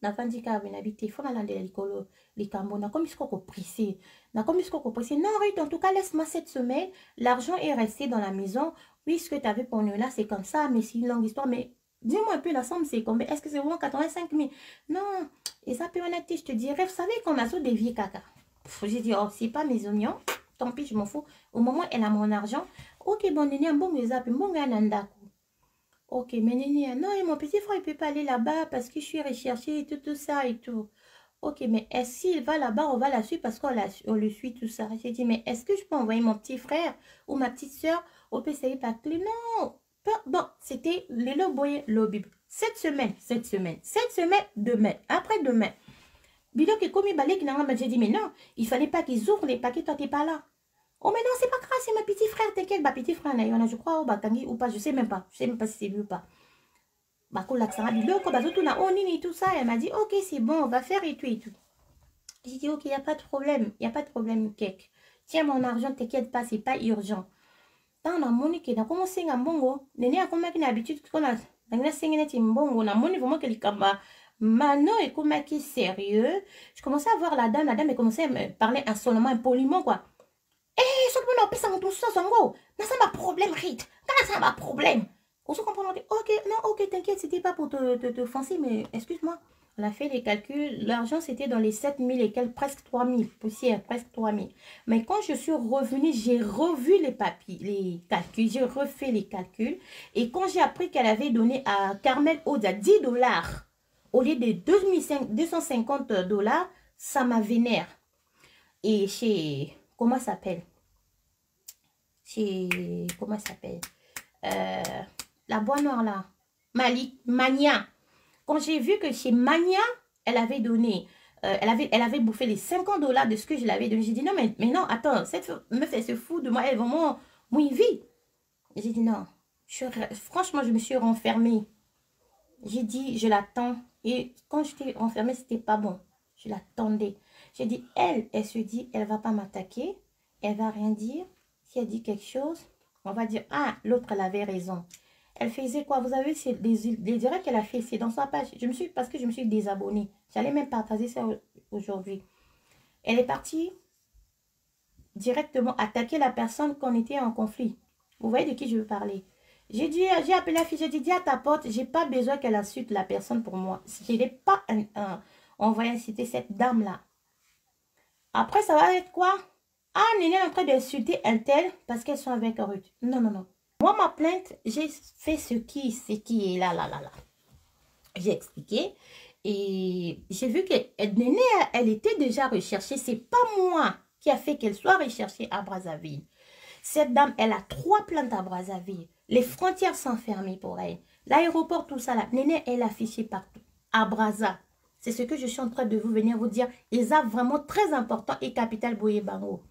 navandi ka habité fona la de likolo likambo na comme isko ko pressé na comme isko ko pressé non Ruth en tout cas laisse-moi cette semaine l'argent est resté dans la maison oui ce que tu avais pour nous là c'est comme ça mais c'est une longue histoire mais dis-moi un peu la somme c'est combien est-ce que c'est vraiment 85 000 non et ça peut honnêteté je te dirais vous savez qu'on a so dévié caca j'ai dit oh c'est pas mes oignons tant pis je m'en fous au moment elle a mon argent ok bon néné un bon mes bon nanda. Ok, mais Néné, non, et mon petit frère, il peut pas aller là-bas parce que je suis recherchée et tout ça et tout. Ok, mais est-ce qu'il va là-bas, on va la suivre parce on le suit, tout ça. J'ai dit, mais est-ce que je peux envoyer mon petit frère ou ma petite soeur au PCI par clé? Non. Bon, c'était le loboye, l'obib. Cette semaine, demain, après-demain. Bilo que comme il j'ai dit, mais non, il fallait pas qu'ils ouvrent les paquets, toi, t'es pas là. Oh, mais non, c'est pas grave, c'est ma petite frère, t'inquiète, ma petit frère, je crois, ou pas, je sais même pas si c'est lui ou pas. Tout ça, elle m'a dit, ok, c'est bon, on va faire et tout et tout. J'ai dit, ok, il n'y a pas de problème, Kek. Tiens mon argent, t'inquiète pas, c'est pas urgent. Tant on a monique, on a commencé à mbongo, néné a comme une habitude qu'on a, dans la singlet mbongo, on a monique vraiment que les camarades. Maintenant, et comme qui sérieux, je commençais à voir la dame elle commençait à me parler insolemment, impoliment, quoi. Eh, ce que ça tout ça, ça m'a problème, Rite. Ça m'a problème. On se comprend. Ok, non, ok, t'inquiète, c'était pas pour te foncer, mais excuse-moi. On a fait les calculs. L'argent, c'était dans les 7 000 et quelques, presque 3 000. Poussière, presque 3 000. Mais quand je suis revenue, j'ai revu les papiers, les calculs. J'ai refait les calculs. Et quand j'ai appris qu'elle avait donné à Carmel Oda 10 $, au lieu de 250 $, ça m'a vénère. Et chez... Comment ça s'appelle? Comment ça s'appelle? La boîte noire là. Mania. Quand j'ai vu que chez Mania, elle avait donné, elle avait bouffé les 50 $ de ce que je l'avais donné. J'ai dit non, mais non, attends, cette meuf, elle se fout de moi, elle est vraiment moins vie. J'ai dit non. Franchement, je me suis renfermée. J'ai dit, je l'attends. Et quand j'étais renfermée, c'était pas bon. Je l'attendais. J'ai dit, elle se dit, elle va pas m'attaquer. Elle va rien dire. Si elle dit quelque chose, on va dire, ah, l'autre, elle avait raison. Elle faisait quoi? Vous avez vu les directs qu'elle a fait, c'est dans sa page. Parce que je me suis désabonnée. J'allais même partager ça aujourd'hui. Elle est partie directement attaquer la personne qu'on était en conflit. Vous voyez de qui je veux parler? J'ai appelé la fille, j'ai dit, dis à ta pote, j'ai pas besoin qu'elle insulte la personne pour moi. Je n'ai pas envoyé inciter cette dame-là. Après, ça va être quoi? Ah, Néné est en train d'insulter un tel parce qu'elles sont avec Ruth. Non, non, non. Moi, ma plainte, j'ai fait ce qui est là. J'ai expliqué. Et j'ai vu que Néné, elle était déjà recherchée. C'est pas moi qui a fait qu'elle soit recherchée à Brazzaville. Cette dame, elle a 3 plaintes à Brazzaville. Les frontières sont fermées pour elle. L'aéroport, tout ça là. Néné, elle est affichée partout. À Brazza. C'est ce que je suis en train de venir vous dire. Ils ont vraiment très important et capital Boye Bango.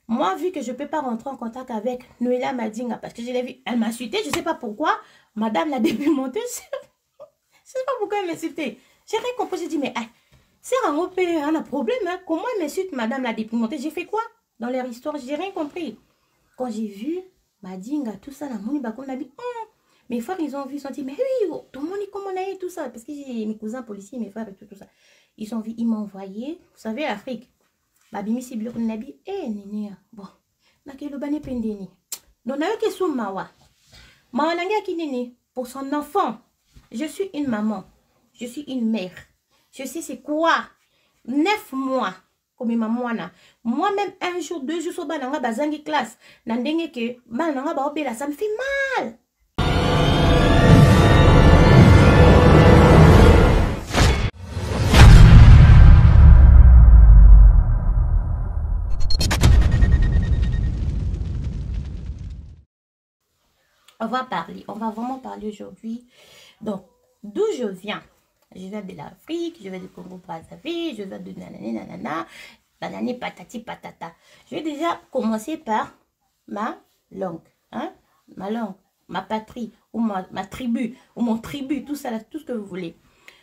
Moi, vu que je ne peux pas rentrer en contact avec Noéla Madinga, parce que je l'ai vu, elle m'a insulté, je ne sais pas pourquoi. Madame l'a dépimentée. Je ne sais pas pourquoi elle m'a insulté. J'ai rien compris. J'ai dit, mais c'est un problème. Hein? Comment elle m'insulte, madame l'a dépimentée? J'ai fait quoi dans leur histoire? J'ai rien compris. Quand j'ai vu Madinga, tout ça, la moni, on a dit, mes frères, ils ont vu, ils ont dit, mais oui, ton moni, comment on a eu tout ça? Parce que j'ai mes cousins policiers, mes frères et tout ça. Ils ont vu, ils m'ont envoyé, vous savez, Afrique. Babimi si bloc nabi Néné bon na ke lo bane pendeni donc na yo ke sou mawa nangia ki Néné pour son enfant. Je suis une maman, je suis une mère, je sais c'est quoi 9 mois comme maman na moi-même un jour 2 jours so bananga bazangi classe na ndenge ke bananga ba obela ça me fait mal. On va vraiment parler aujourd'hui. Donc, d'où je viens? Je viens de l'Afrique, je viens du Congo-Brazzaville, je viens de nanana, banani patati patata. Je vais déjà commencer par ma langue, hein? Ma langue, ma patrie, ou ma tribu, ou mon tribu, tout ça, tout ce que vous voulez.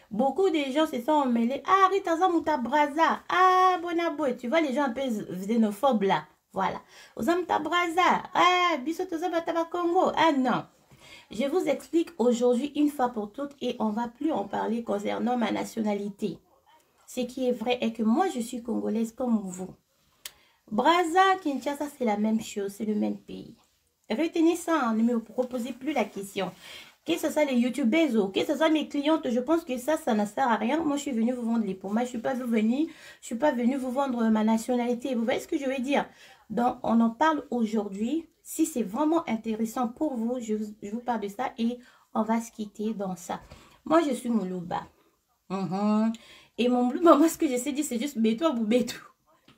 Beaucoup de gens se sont emmêlés. Ah, Rita Zamuta Braza. Ah, Bonabo. Tu vois les gens un peu xénophobes là. Voilà. Ozamuta Braza. Ah, Bisoto Zabataba Congo. Ah non. Je vous explique aujourd'hui une fois pour toutes et on va plus en parler concernant ma nationalité. Ce qui est vrai est que moi, je suis congolaise comme vous. Brazza, Kinshasa, c'est la même chose, c'est le même pays. Retenez ça, hein, ne me proposez plus la question. Que ce soit les youtubeurs, que ce soit mes clientes, je pense que ça ne sert à rien. Moi, je suis venue vous vendre les pommades. Je ne suis pas venue vous vendre ma nationalité. Vous voyez ce que je veux dire? Donc, on en parle aujourd'hui. Si c'est vraiment intéressant pour vous, je vous parle de ça et on va se quitter dans ça. Moi, je suis Moulouba. Et mon Moulouba, moi, ce que je sais dire, c'est juste Bétou ou Bétou.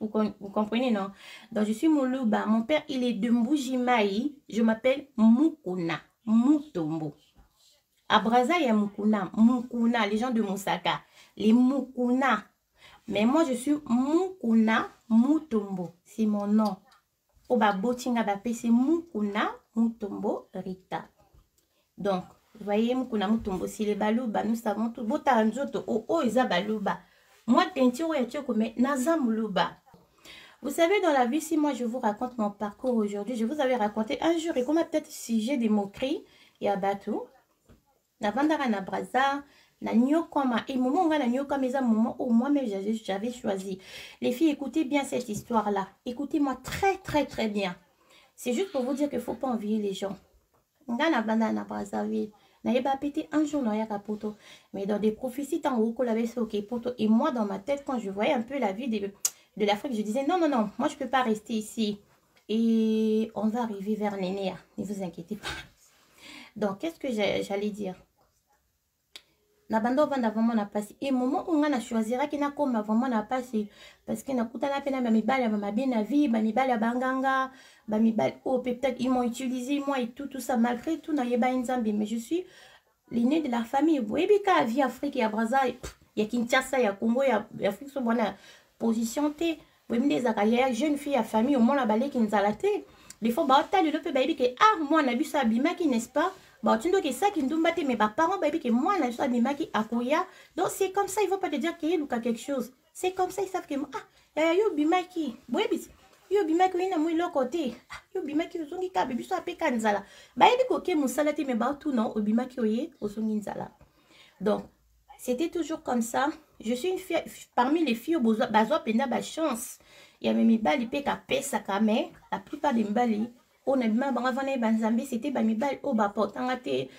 Vous comprenez, non? Donc, je suis Moulouba. Mon père, il est de Mbujimaï. Je m'appelle Mukuna. Mutombo. À Brazza, il y a Mukuna. Mukuna, les gens de Moussaka. Les Mukuna. Mais moi, je suis Mukuna Mutombo. C'est mon nom. Oba Botinga Bapé, c'est Mukuna Mutombo Rita. Donc, vous voyez, Mukuna Mutombo, c'est les Balouba. Nous savons tout. Bota Anjoto, oh, Isa Balouba. Moi, Tentiro et Tchokome, Naza Moulouba. Vous savez, dans la vie, si moi je vous raconte mon parcours aujourd'hui, je vous avais raconté un jour, et comme peut-être si j'ai des moqueries, il y a Batou, na Vandara na Brazza, na Nyokoma, et moment où on a Nyokoma, mais un moment où moi-même j'avais choisi. Les filles, écoutez bien cette histoire-là. Écoutez-moi très, très, très bien. C'est juste pour vous dire qu'il ne faut pas envier les gens. On a na Vandara na Brazzaville. N'ayez pas pété un jour dans Yakapoto. Mais dans des prophéties, tant haut qu'on l'avait fait au Kepoto. Et moi, dans ma tête, quand je voyais un peu la vie de l'Afrique, je disais non, non, non, moi je ne peux pas rester ici. Et on va arriver vers Nénéa, ne vous inquiétez pas. Donc, qu'est-ce que j'allais dire? Nabando vanda vraiment na passé. Et moment où on a choisi, qui n'a comme vraiment na passé. Parce que na kutana pena bamibali ma bien na vie, bamibali banganga, bamibali oh peut-être ils m'ont utilisé moi et tout ça malgré tout na yeba nzambi. Mais je suis l'aîné de la famille. Vous voyez bien vie Afrique et à Brazza, il y a Kinshasa, il y a Congo, il y a Afrique sur bonne position t. Vous voyez des jeune fille à famille au moins la balai qui nous a laté. Des fois bah t'as le peu baby que ah moi on a vu ça bimaki n'est-ce pas? Bah tu dois que ça qui nous batte mais bah parents baby que moi on a vu ça bimaki à Koya. Donc c'est comme ça, il ne faut pas te dire qu'il y a quelque chose. C'est comme ça, ils savent que ah yo bimaki. Oui yo bimaki oui na moi l'autre côté. Yo bimaki ozongi ka baby so apeka nzala. Bah ebi ko ke musala te mais bah tout non au bimaki oye ozongi nzala. Donc c'était toujours comme ça. Je suis une fille, parmi les filles au bazo pena ba chance. Il y a mes bali peka pesa kame. La plupart des bali, on a bien avant banzambi, c'était ba mi bali au ba portangate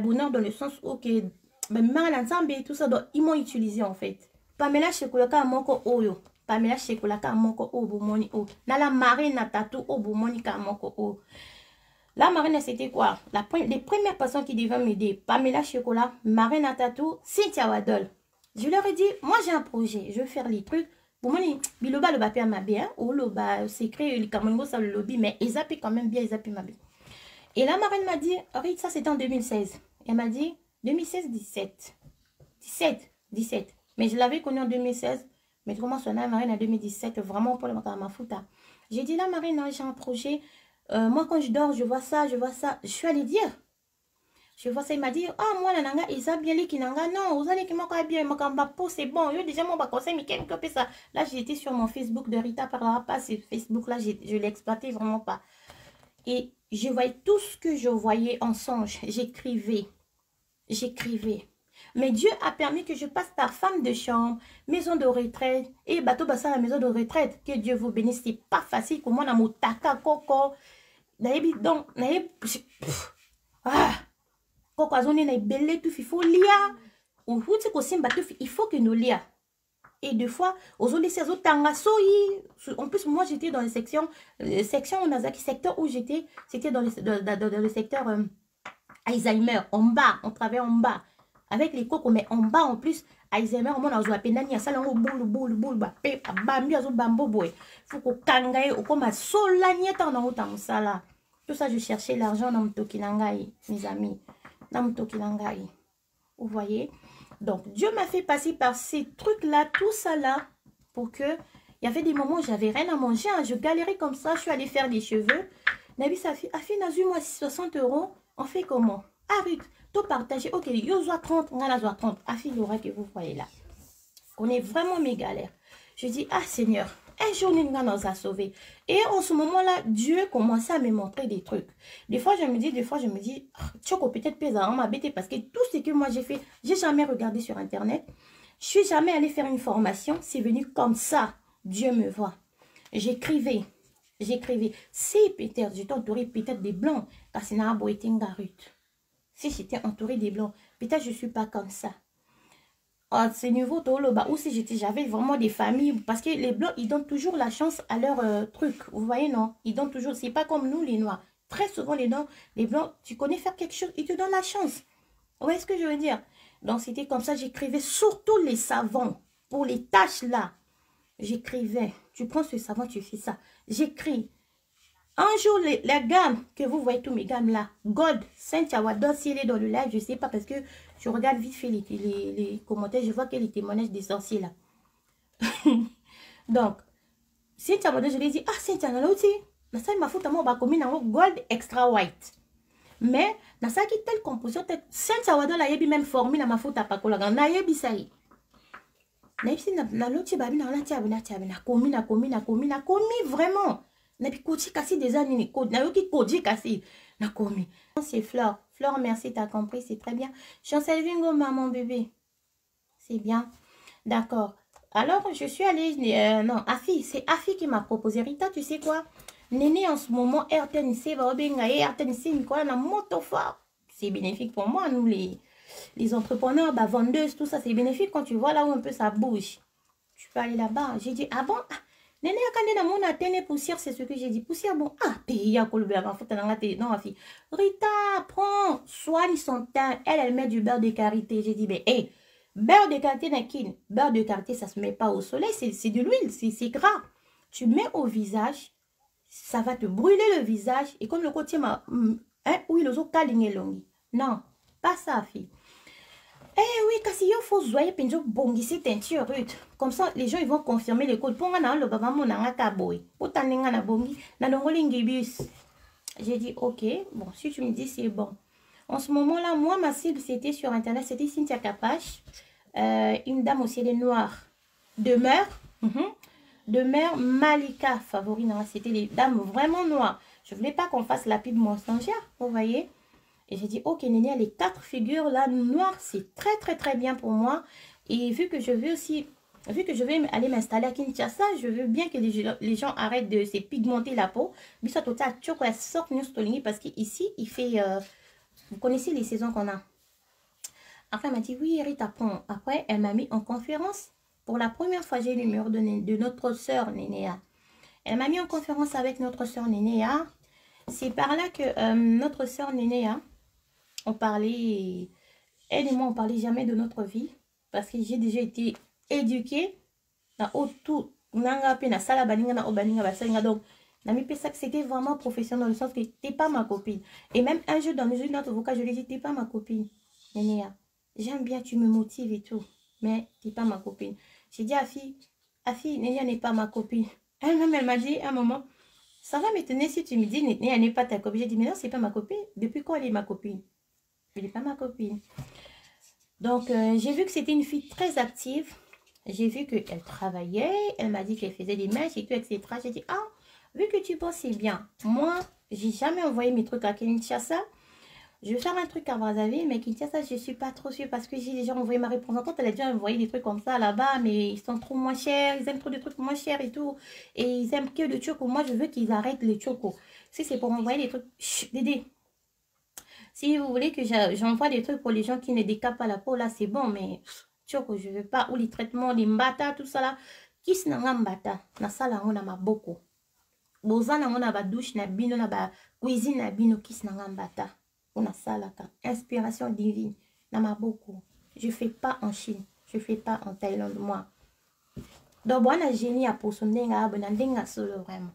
bonheur dans le sens où que ba mi mara nzambi tout ça donc ils m'ont utilisé en fait. Pamela Shekolaka moko oyo. Pamela Shekolaka moko o bomoni o. Na la marine na tatou o bomoni ka moko o. La marine, c'était quoi? Les premières personnes qui devaient m'aider, Pamela Chocolat, Marine Atatou, Cynthia Wadol. Je leur ai dit, moi j'ai un projet, je veux faire les trucs. Pour moi, Biloba le bapé ma bien, ou le bas, c'est créé, le Cameroun, ça le lobby, mais ils appellent quand même bien, ils appellent ma bien. Et la Marine m'a dit, oui, ça c'était en 2016. Elle m'a dit, 2016-17. 17. Mais je l'avais connue en 2016, mais comment son nom, Marine en 2017, vraiment pour le Mafuta. J'ai dit, la Marine, j'ai un projet. Moi, quand je dors, je vois ça. Je suis allée dire. Je vois ça, il m'a dit, ah, moi, nanga, ils ont bien les kinanga. Non, vous allez qui m'a bien, ma peau, c'est bon. Yo, déjà, mon conseil, mais qu'est-ce que ça? Là, j'étais sur mon Facebook de Rita Parlera pas. C'est Facebook, là, je l'exploitais vraiment pas. Et je voyais tout ce que je voyais en songe. J'écrivais. Mais Dieu a permis que je passe par femme de chambre, maison de retraite et bateau bassin à la maison de retraite. Que Dieu vous bénisse. C'est pas facile. Comment on a mon taka coco. Donc, Koko azone na belé tout il faut lire. Ou il faut que nous lions. Et des fois, aux autres tanga soyi. En plus, moi j'étais dans les sections, Onazaki, secteur où j'étais, c'était dans le secteur Alzheimer, en bas, on travaillait en bas. Avec les cocos, mais en bas en plus, Alzheimer, on a joué penani à salon boule, bambi azo bambo boy. Faut qu'on kangaye, ou comme à solanieta dans autant ça. Tout ça, je cherchais l'argent dans mon tokinangai, mes amis. Dans mon tokinangai. Vous voyez? Donc, Dieu m'a fait passer par ces trucs-là, tout ça là, pour que... Il y avait des moments où j'avais rien à manger, hein, je galérais comme ça, je suis allée faire des cheveux. Nabi Safi, a fait moi 60 €, on fait comment? Arrête, tout partager, ok, yo zoa 30, on a zoa 30. Afi, il y aura que vous voyez là. On est vraiment mes galères. Je dis, ah Seigneur, un jour, nous nous a sauvés. Et en ce moment-là, Dieu commençait à me montrer des trucs. Des fois, je me dis, Tchoko, peut-être pesant, m'a bêté parce que tout ce que moi j'ai fait, j'ai jamais regardé sur Internet. Je suis jamais allée faire une formation. C'est venu comme ça. Dieu me voit. J'écrivais. Si peut-être j'étais entourée peut-être des blancs, parce que si j'étais entourée des blancs, peut-être je ne suis pas comme ça. À ce niveau, ou si j'avais vraiment des familles, parce que les blancs, ils donnent toujours la chance à leur truc. Vous voyez, non? Ils donnent toujours, c'est pas comme nous, les noirs. Très souvent, les blancs, tu connais faire quelque chose, ils te donnent la chance. Vous voyez ce que je veux dire? Donc, c'était comme ça, j'écrivais surtout les savons. Pour les tâches là, j'écrivais. Tu prends ce savon, tu fais ça. J'écris. Un jour, la gamme, que vous voyez tous mes gammes là, Gold, Saint-Awadon, si elle est dans le live, je ne sais pas parce que je regarde vite fait les commentaires, je vois qu'il y a les témoignages des sorciers là. Donc, Saint-Awadon, je lui ai dit, ah, Saint-Awadon aussi, ma faute à moi, on va commis dans Gold Extra White. Mais, dans ça qui est telle composition, Saint-Awadon, la yebi même formé dans ma faute à Pakola, na yebi ça y. Na yebi na l'autre, na commis vraiment. Na pi koti kasi des années, na yoki kodi kasi, na komi. C'est Flore. Flore, merci, t'as compris, c'est très bien. Chancel Vingo, maman bébé. C'est bien. D'accord. Alors, je suis allée, non, Afi, c'est Afi qui m'a proposé. Rita, tu sais quoi? Néné, en ce moment, RTNC, RTNC, quoi, la moto fort. C'est bénéfique pour moi, nous, les entrepreneurs, bah, vendeuses, tout ça, c'est bénéfique quand tu vois là où un peu ça bouge. Tu peux aller là-bas. J'ai dit, ah bon? Néné, quand on a tenu poussière, c'est ce que j'ai dit. Poussière, bon, ah, non, ma fille. Rita, prends, soigne son teint. Elle met du beurre de karité. J'ai dit, mais, hé, beurre de karité, nakin. Beurre de karité, ça se met pas au soleil, c'est de l'huile, c'est gras. Tu mets au visage, ça va te brûler le visage. Et comme le côté m'a, oui, le zo kalinge longi. Non, pas ça, fille. Eh oui, kasi il faut zoyer penjo bongisi teinture rute. Comme ça, les gens ils vont confirmer le code. Pour nga le baba mo nga kaboy. Pour taninga na bongi na dongolingi bus. J'ai dit ok, bon si tu me dis c'est bon. En ce moment-là, moi ma cible c'était sur internet, c'était Cynthia Capache, une dame au ciel noir. Demeure, demeure Malika favori. C'était les dames vraiment noires. Je voulais pas qu'on fasse la pub mensongère, vous voyez. Et j'ai dit, ok, Néné, les 4 figures là, noires, c'est très bien pour moi. Et vu que je veux aussi, vu que je vais aller m'installer à Kinshasa, je veux bien que les gens arrêtent de se pigmenter la peau. Mais ça, total, tu vois, sort parce qu'ici, il fait, vous connaissez les saisons qu'on a. Après, elle m'a dit, oui, Rita, prends. Après, elle m'a mis en conférence. Pour la première fois, j'ai eu le numéro de notre soeur Nénéa. Elle m'a mis en conférence avec notre soeur Nénéa. C'est par là que notre soeur Nénéa, on parlait, elle et moi, on parlait jamais de notre vie. Parce que j'ai déjà été éduquée. Donc, c'était vraiment professionnel dans le sens que t'es pas ma copine. Et même un jour, dans une autre vocal, je lui ai dit, t'es pas ma copine. Nénéa, j'aime bien, tu me motives et tout. Mais t'es pas ma copine. J'ai dit à Afi, Nénéa n'est pas ma copine. Elle-même, elle m'a dit à un moment, ça va m'étonner si tu me dis, Nénéa n'est pas ta copine. J'ai dit, mais non, c'est pas ma copine. Depuis quand elle est ma copine? Elle n'est pas ma copine. Donc, j'ai vu que c'était une fille très active. J'ai vu qu'elle travaillait. Elle m'a dit qu'elle faisait des mèches et tout, etc. J'ai dit, ah, vu que tu penses, c'est bien. Moi, j'ai jamais envoyé mes trucs à Kinshasa. Je vais faire un truc à Brazzaville, mais Kinshasa, je ne suis pas trop sûre parce que j'ai déjà envoyé ma représentante. Elle a déjà envoyé des trucs comme ça là-bas, mais ils sont trop moins chers. Ils aiment trop de trucs moins chers et tout. Et ils aiment que le choco. Moi, je veux qu'ils arrêtent le choco. Si c'est pour envoyer des trucs... Chut, Dédé. Si vous voulez que j'envoie des trucs pour les gens qui ne décapent pas la peau, là, c'est bon, mais choco, je ne veux pas. Ou les traitements, les mbata, tout ça là. Qui se n'a mbata? Na sala on a beaucoup. Bozana on a ba douche na bino na ba cuisine na bino qui se n'a mbata. On a ça là, inspiration divine. Na beaucoup. Je ne fais pas en Chine. Je ne fais pas en Thaïlande, moi. Donc, on a génie à pour son denga solo vraiment.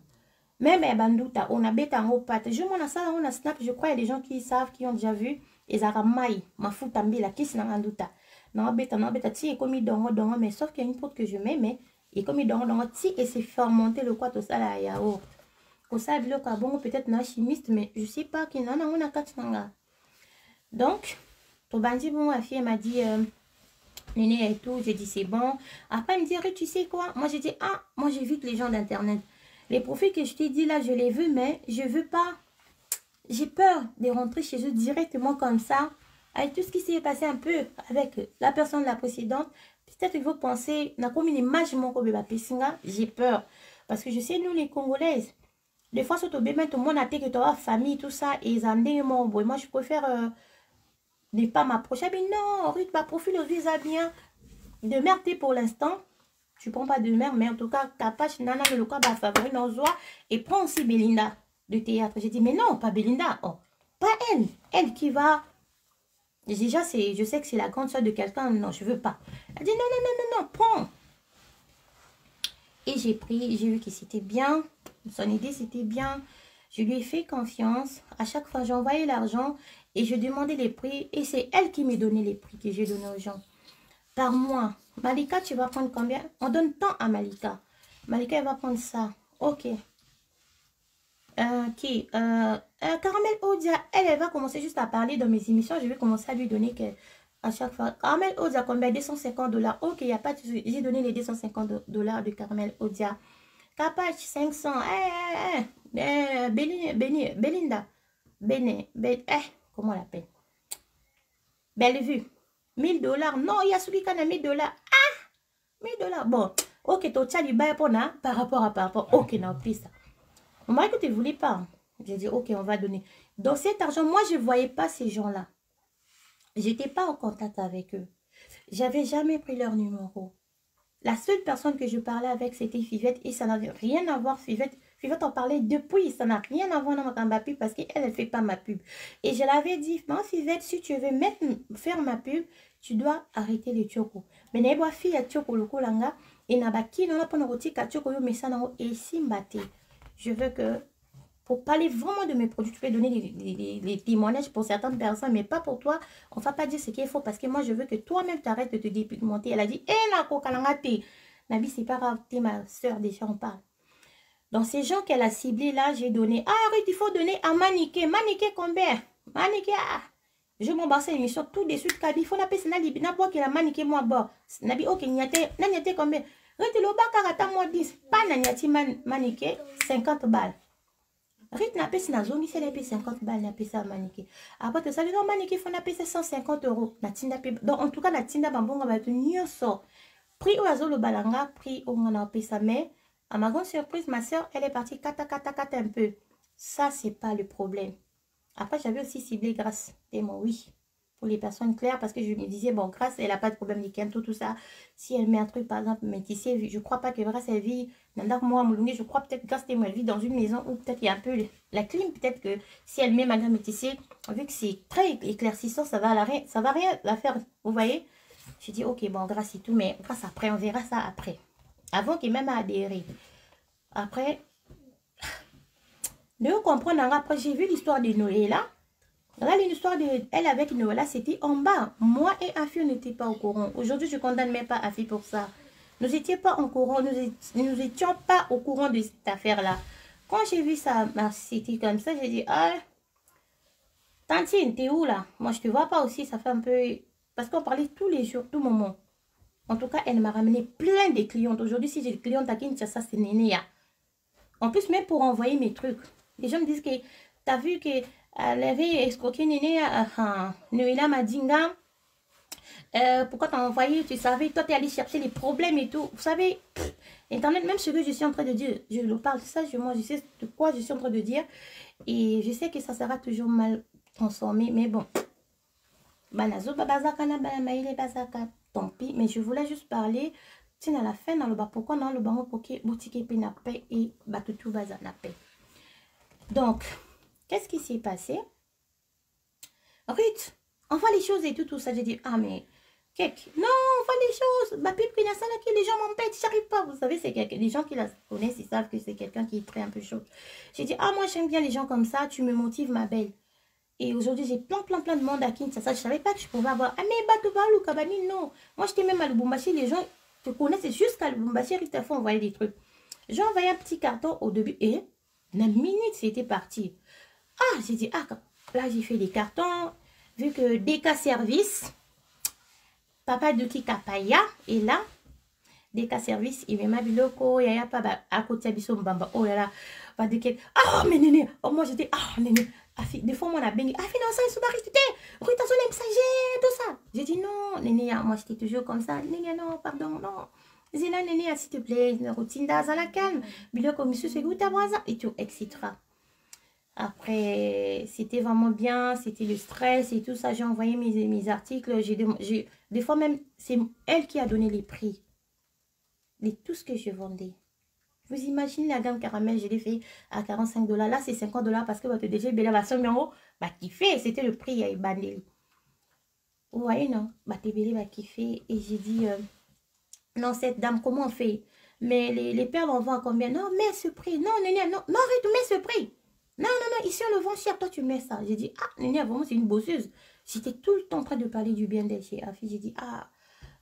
Même Bandouta, on a bêta en haut pâte. Je m'en a ça, on a snap. Je crois qu'il y a des gens qui savent, qui ont déjà vu. Et ça ramaille. Ma fout en la qui s'en Bandouta. Non, bêta, si, et comme il dongo, mais sauf qu'il y a une poudre que je mets, mais, et comme il dongo, si, et c'est fermenté le quoi, tout ça là, yaourt. Au ça, bon, peut-être non chimiste, mais je sais pas qu'il en a 4 nanga. Donc, ton bandit, bon, ma fille, m'a dit, Néné et tout, j'ai dit c'est bon. Après, il me dit, tu sais quoi? Moi, j'ai dit, ah, moi, j'évite les gens d'Internet. Les profils que je t'ai dit là, je les veux, mais je veux pas. J'ai peur de rentrer chez eux directement comme ça. Avec tout ce qui s'est passé un peu avec la personne la précédente, peut-être qu'il faut penser, comme une image, j'ai peur. Parce que je sais, nous, les Congolaises, des fois, surtout, même tout le monde a dit que tu as famille, tout ça, et ils en ont. Moi, je préfère ne pas m'approcher. Mais non, Ruth, ma profil au visa bien. De merde, pour l'instant. Tu prends pas de merde, mais en tout cas, Capache, Nana, le cas, bah, favori, Nozoa, et prends aussi Belinda de théâtre. J'ai dit, mais non, pas Belinda. Oh, pas elle. Elle qui va. Déjà, je sais que c'est la grande soeur de quelqu'un. Non, je veux pas. Elle dit, non, non, non, non, non, prends. Et j'ai pris, j'ai vu que c'était bien. Son idée, c'était bien. Je lui ai fait confiance. À chaque fois, j'envoyais l'argent et je demandais les prix. Et c'est elle qui me donnait les prix que j'ai donnés aux gens. Par mois. Malika, tu vas prendre combien? On donne tant à Malika. Malika, elle va prendre ça. Ok. Caramel Odia, elle va commencer juste à parler dans mes émissions. Je vais commencer à lui donner à chaque fois. Caramel Odia, combien? 250 $. Ok, il n'y a pas de souci. J'ai donné les 250 $ de Caramel Odia. Capache, 500. Belinda. Comment on l'appelle? Bellevue. 1000 $. Non, il y a celui qui a 1000 $. Ah! 1000 $. Bon, ok, tu as dit par rapport. Ok, non, plus ça. Mon mari, que tu ne voulais pas. J'ai dit, ok, on va donner. Dans cet argent, moi, je ne voyais pas ces gens-là. Je n'étais pas en contact avec eux. J'avais jamais pris leur numéro. La seule personne que je parlais avec, c'était Fivette. Et ça n'avait rien à voir, Fivette. Fivette en parlait depuis. Ça n'a rien à voir dans ma pub parce qu'elle, elle ne fait pas ma pub. Et je l'avais dit, moi, Fivette, si tu veux faire ma pub, tu dois arrêter les tchoko. Mais n'est pas fille à tchoko le kolanga. Et n'a pas qui n'a pas de rôti à tchoko mais ça n'a et simbate. Je veux que, pour parler vraiment de mes produits, tu peux donner les témoignages pour certaines personnes, mais pas pour toi. On ne va pas dire ce qu'il faut parce que moi, je veux que toi-même, tu arrêtes de te dépigmenter. Elle a dit, Nabi, c'est pas grave, t'es ma soeur, déjà, on parle. Dans ces gens qu'elle a ciblés là, j'ai donné, arrête, il faut donner à Maniké. Maniké combien? Maniké, je m'embarque une émission tout de suite, Kabi, il faut n'appeler Nabi, n'importe qui la Maniké, moi, bon. Nabi, ok, n'yate combien? Rete le bakarata moi 10. Pas n'yati Maniké, 50 balles. Rete n'a pas si n'a zongi, c'est les 50 balles, n'a pas ça Maniké. Après tout ça, non, Maniké, il faut n'appeler 150 €. Donc, en tout cas, la tinda bambonga va être nyoso. Prix au azo le balanga, prix au mana ça. Mais à ma grande surprise, ma soeur, elle est partie kata un peu. Ça, c'est pas le problème. Après, j'avais aussi ciblé Grâce. Et moi, oui. Pour les personnes claires, parce que je me disais, bon, Grâce, elle n'a pas de problème de Kento, tout ça. Si elle met un truc, par exemple, métissé, je crois pas que Grâce, elle vit. Moi, je crois peut-être Grâce, elle vit dans une maison où peut-être il y a un peu la clim. Peut-être que si elle met malgré métissé, vu que c'est très éclaircissant, ça va rien la faire. Vous voyez? J'ai dit, ok, bon, Grâce et tout, mais Grâce après, on verra ça après. Avant qu'il même adhéré. Après, de comprendre, après, j'ai vu l'histoire de Noé là. Là, l'histoire de elle avec Noé là, c'était en bas. Moi et Afi, n'étaient pas au courant. Aujourd'hui, je ne condamne même pas Afi pour ça. Nous n'étions pas au courant, nous étions pas au courant de cette affaire-là. Quand j'ai vu ça, c'était comme ça, j'ai dit, ah, Tantine, t'es où là? Moi, je te vois pas aussi, ça fait un peu... Parce qu'on parlait tous les jours, tout moment. En tout cas, elle m'a ramené plein de clientes. Aujourd'hui, si j'ai des clientes à Kinshasa, c'est Nénéa. En plus, même pour envoyer mes trucs. Les gens me disent que t'as vu qu'elle avait escroqué Nénéa. Noéla Madinga. Pourquoi t'as envoyé? Tu savais, toi, t'es allé chercher les problèmes et tout. Vous savez, Internet, même ce que je suis en train de dire, je le parle de ça, moi, je sais de quoi je suis en train de dire. Et je sais que ça sera toujours mal transformé. Mais bon. Banazo, babazakana, banamaïle, bazaka. Tant pis, mais je voulais juste parler. Tiens, à la fin, dans le bas, pourquoi dans le bas, boutique et pénapé et batutu bazanapé. Donc, qu'est-ce qui s'est passé? Ruth, on voit les choses et tout ça. J'ai dit, ah, mais, Kek, non, on voit les choses. Ma pipe, il y a ça là qui les gens m'empêchent, j'arrive pas. Vous savez, c'est les gens qui la connaissent, ils savent que c'est quelqu'un qui est très un peu chaud. J'ai dit, ah, moi, j'aime bien les gens comme ça, tu me motives, ma belle. Et aujourd'hui, j'ai plein de monde à Kinshasa. Je ne savais pas que je pouvais avoir. Ah, mais Batouba ou Kabani, non. Moi, j'étais même à Lubumbashi. Les gens te connaissent jusqu'à Lubumbashi. Ils te font envoyer des trucs. J'ai envoyé un petit carton au début. Et, une minute, c'était parti. Ah, j'ai dit, ah, là, j'ai fait des cartons. Vu que DK Service, Papa de Kikapaya est là. Dès qu'à service, il m'a dit loko, il y a pas à côté de son bamba. Oh là là, pas de quel. Ah, mais néné, oh moi j'étais, ah, néné. Des fois, moi, on a béni. Ah, finalement, ils sont arrivés, rue dans son messager, tout ça. J'ai dit non, néné, moi j'étais toujours comme ça. Néné, non, pardon, non. J'ai là, néné, s'il te plaît, une routine dans la calme. Biloko, monsieur, c'est goût à voisin, et tout, etc. Après, c'était vraiment bien, c'était le stress et tout ça. J'ai envoyé mes articles. Des fois même, c'est elle qui a donné les prix de tout ce que je vendais. Vous imaginez la gamme caramel, je l'ai fait à 45 $. Là, c'est 50 $ parce que votre DG Bella va 100 €. Bah, kiffé, c'était le prix à Ibandeli. Vous voyez, non? Bah, Tébélé va kiffer. Et j'ai dit, non, cette dame, comment on fait? Mais les perles, on vend à combien? Non, mets ce prix. Non, néné, non, non, arrête, mets ce prix. Non, non, non, ici on le vend cher, toi tu mets ça. J'ai dit, ah, Néné, vraiment c'est une bosseuse. J'étais tout le temps en train de parler du bien d'elle chez Afi. J'ai dit, ah,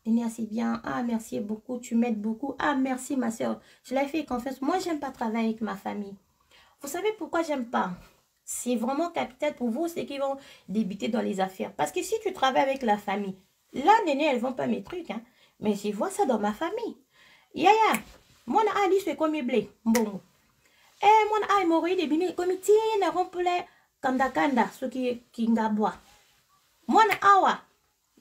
Néné, c'est bien. Ah, merci beaucoup, tu m'aides beaucoup. Ah, merci ma soeur. Je l'ai fait confiance. Moi, j'aime pas travailler avec ma famille. Vous savez pourquoi j'aime pas? C'est vraiment capital pour vous, c'est qu'ils vont débuter dans les affaires. Parce que si tu travailles avec la famille, là, Néné, elles vont pas mes trucs, hein. Mais je vois ça dans ma famille. Yaya, moi, Ali, c'est comme blé. Bon. Eh, mon ai mori de bini komiti na rompule kanda kanda ce qui ngabwa. Mon awa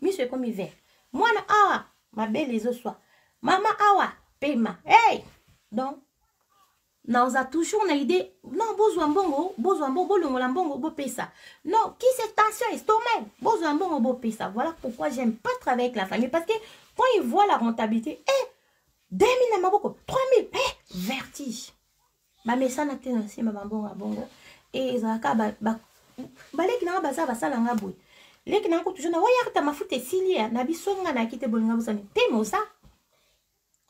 mi se komi ve. Mon awa ma belle les soir. Mama awa pema. Hey! Donc nous a toujours une idée non besoin bongo bolongo la bongo bo pesa. Non, qui c'est tension estomac, besoin bongo bo pesa. Voilà pourquoi j'aime pas travailler avec la famille parce que quand ils voient la rentabilité, 2000 na maboko, 3000, vertige. Ba mesana tena si ma bongo bongo et zaka ba leki na baza basala nga boy leki na ko toujours na waya ta mafuta silia na bisonga na kite bolinga busani temo ça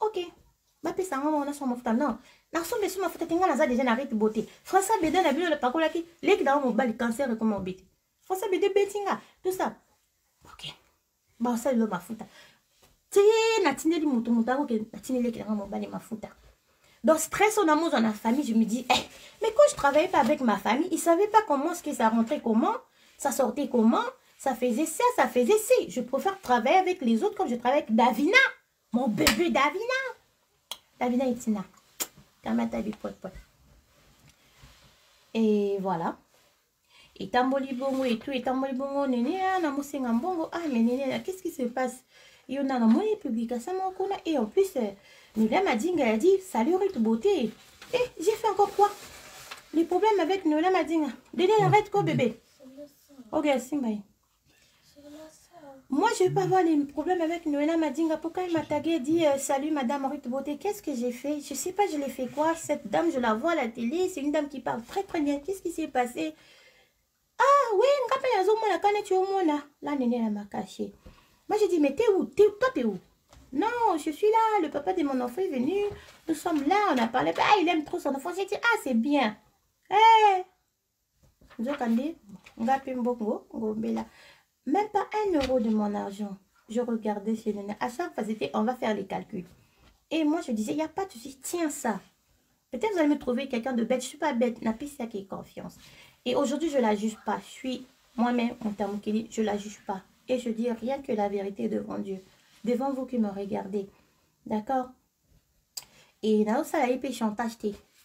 ok ba pesa nga on a son mafuta non na so mesu mafuta tinga na za déjà na rite beauté François Bédé na bilo le pakola ki leki na mo bali cancer comme obité François Bédé betinga tout ça ok ba ça le mafuta ti na tineli mutu mutako ke na tineli leki na mo bali mafuta. Donc, stress en amour dans la famille, je me dis, hey, mais quand je travaillais pas avec ma famille, ils ne savaient pas comment est-ce que ça rentrait, comment, ça sortait comment, ça faisait ça, ça faisait ci. Je préfère travailler avec les autres comme je travaille avec Davina, mon bébé Davina. Davina et Tina. Et voilà. Et tamboli bongo et tout, et tamboli bongo, néné, na mosenga bongo, ah, mais néné, qu'est-ce qui se passe? Il y en a dans mon publication, et en plus, Nola Madinga a dit, salut Rite Beauté. Eh, j'ai fait encore quoi? Les problèmes avec Nola Madinga. Dédé, arrête quoi, bébé? Ok, Simbaï. Moi, je ne vais pas avoir les problèmes avec Nola Madinga. Pourquoi il m'a tagué et dit, salut Madame Rite Beauté? Qu'est-ce que j'ai fait? Je ne sais pas, je l'ai fait quoi? Cette dame, je la vois à la télé. C'est une dame qui parle très très bien. Qu'est-ce qui s'est passé? Ah, oui, là, Néné, elle m'a caché. Moi, j'ai dit, mais t'es où? Toi, t'es où? Non, je suis là, le papa de mon enfant est venu, nous sommes là, on a parlé, ah, il aime trop son enfant, j'ai dit, ah, c'est bien. Hé, même pas 1 € de mon argent. Je regardais chez Néné, à chaque fois, c'était, on va faire les calculs. Et moi, je disais, il n'y a pas de souci, tiens ça. Peut-être vous allez me trouver quelqu'un de bête, je ne suis pas bête, n'a plus ça qui est confiance. Et aujourd'hui, je ne la juge pas, je suis moi-même, mon Tamukeli, je ne la juge pas. Et je dis rien que la vérité devant Dieu. Devant vous qui me regardez. D'accord? Et là, ça a été chantage.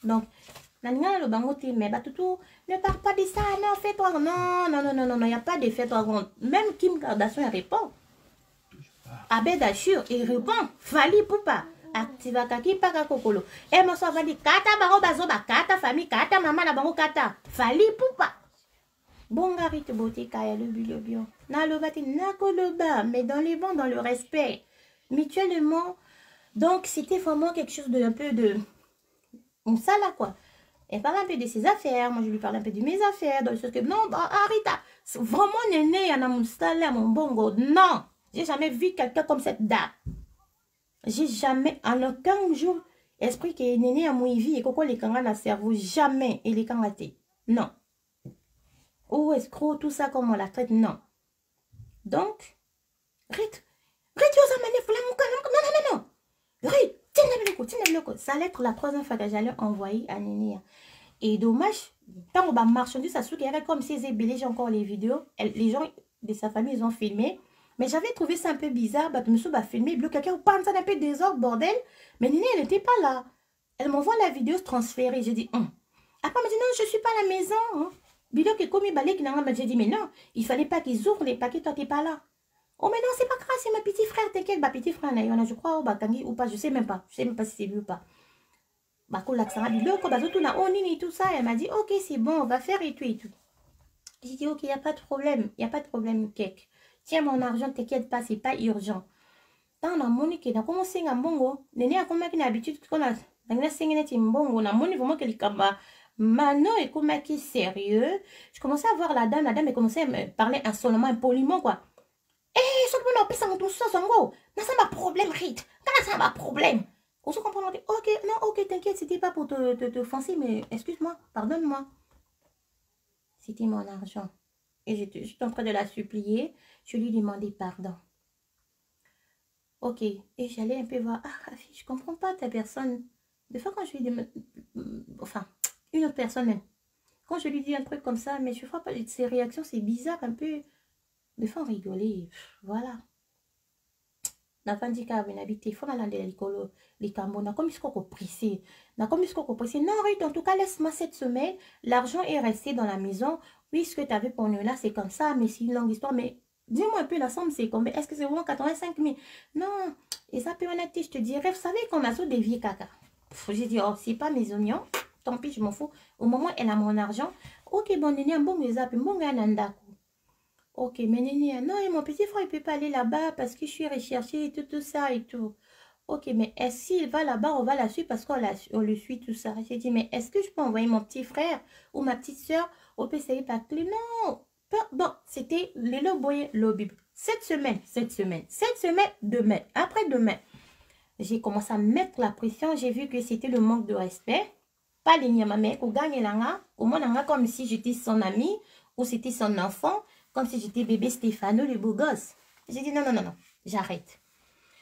Donc, le bangoté, mais bah, tout, ne parle pas de ça, non, fais-toi. Non, non, non, non, non, il n'y a pas de fais-toi. Même Kim Kardashian répond. Abed Ashur, il répond. Fali Poupa. Activa Kaki Paka Kokolo. Et moi, ça va dire Kata Baro Bazoba, Kata famille, Kata maman, la bango Kata. Fali Poupa. Bon, Rite Beauté, Kaya le bio. Na le bati, na koloba, mais dans les bons, dans le respect, mutuellement. Donc, c'était vraiment quelque chose de un peu de. Ça là, quoi. Elle parle un peu de ses affaires. Moi, je lui parle un peu de mes affaires. Dans le sens que, non, bah, Arita, vraiment, Néné, il y en a mon style là, mon bongo. Non, j'ai jamais vu quelqu'un comme cette dame. J'ai jamais, en aucun jour, esprit que Néné a mouillé vie et que les kangas n'a cerveau. Jamais, et les kangatés. Non. Oh, escroc, tout ça, comme on la traite, non. Donc, Rite, non. Rite, tiens-le, ça allait être la 3e fois que j'allais envoyer à Néné. Et dommage, quand on va marchander, ça se trouve qu'il y avait comme ces ébélés, j'ai encore les vidéos. Les gens de sa famille, ils ont filmé. Mais j'avais trouvé ça un peu bizarre. Bah, je me suis filmé, quelqu'un ou pas un peu désordre, bordel. Mais Néné, elle n'était pas là. Elle m'envoie la vidéo transférée. J'ai dit, Après, elle m'a dit, non, je ne suis pas à la maison. Bilo qui commis balai qui n'a pas. J'ai dit, mais non, il ne fallait pas qu'ils ouvrent les paquets, toi, tu n'es pas là. Oh, mais non, c'est pas grave, c'est ma petite frère, t'inquiète. Bah, petit frère, je crois, ou pas, je sais même pas. Je sais même pas si c'est lui ou pas. Bah, tout ça. Elle m'a dit, ok, c'est bon, on va faire et tout et tout. J'ai dit, ok, il n'y a pas de problème. Il n'y a pas de problème, Kek. Tiens mon argent, t'inquiète pas, c'est pas urgent. Tant na moni que na commencé à mbongo, Néné a comme une habitude qu'on a. Dans la scène, mbongo, na moni vraiment que les kamba. Maintenant, et comme qui sérieux, je commençais à voir la dame elle commençait à me parler insolemment, impoliment, quoi. Eh, ce que nous avons tout ça, sango. Mais ça m'a problème, Rit. Quand ça m'a problème. On se comprend, ok, non, ok, t'inquiète, c'était pas pour te offenser, mais excuse-moi, pardonne-moi. C'était mon argent. Et j'étais en train de la supplier. Je lui demandais pardon. Ok. Et j'allais un peu voir. Ah, Rafi, je comprends pas ta personne. Des fois, quand je lui demande... Enfin, une autre personne même. Quand je lui dis un truc comme ça, mais je vois pas ses réactions, c'est bizarre un peu. Des fois, on rigolait. Voilà. Nafandi ka habité. Faut malande l'école. Les cambos. Na comme il se pressé. Na comme il se pressé. Non, Ruth, en tout cas, laisse-moi cette semaine. L'argent est resté dans la maison. Oui, ce que tu avais pour nous là, c'est comme ça. Mais c'est une longue histoire. Mais dis-moi un peu la somme, c'est combien? Est-ce que c'est vraiment 85 000? Non. Et ça peut en être, je te dirais, vous savez qu'on a ça des vieux caca. J'ai dit, oh, c'est pas mes oignons. Tant pis, je m'en fous. Au moment où elle a mon argent. Ok, bon, Néné, un bon mes un bon gars. Ok, mais Néné, non, et mon petit frère, il peut pas aller là-bas parce que je suis recherchée et tout ça et tout. Ok, mais est-ce qu'il va là-bas, on va la suivre parce on le suit, tout ça. J'ai dit, mais est-ce que je peux envoyer mon petit frère ou ma petite soeur au PCI par clé? Non. Bon, c'était le loboye, le bible. Cette semaine, demain, après-demain. J'ai commencé à mettre la pression. J'ai vu que c'était le manque de respect. Pas les niamamé, ou gagne l'anga, au moins comme si j'étais son ami ou c'était son enfant, comme si j'étais bébé Stéphano, le beau gosse. J'ai dit non, non, non, non, j'arrête.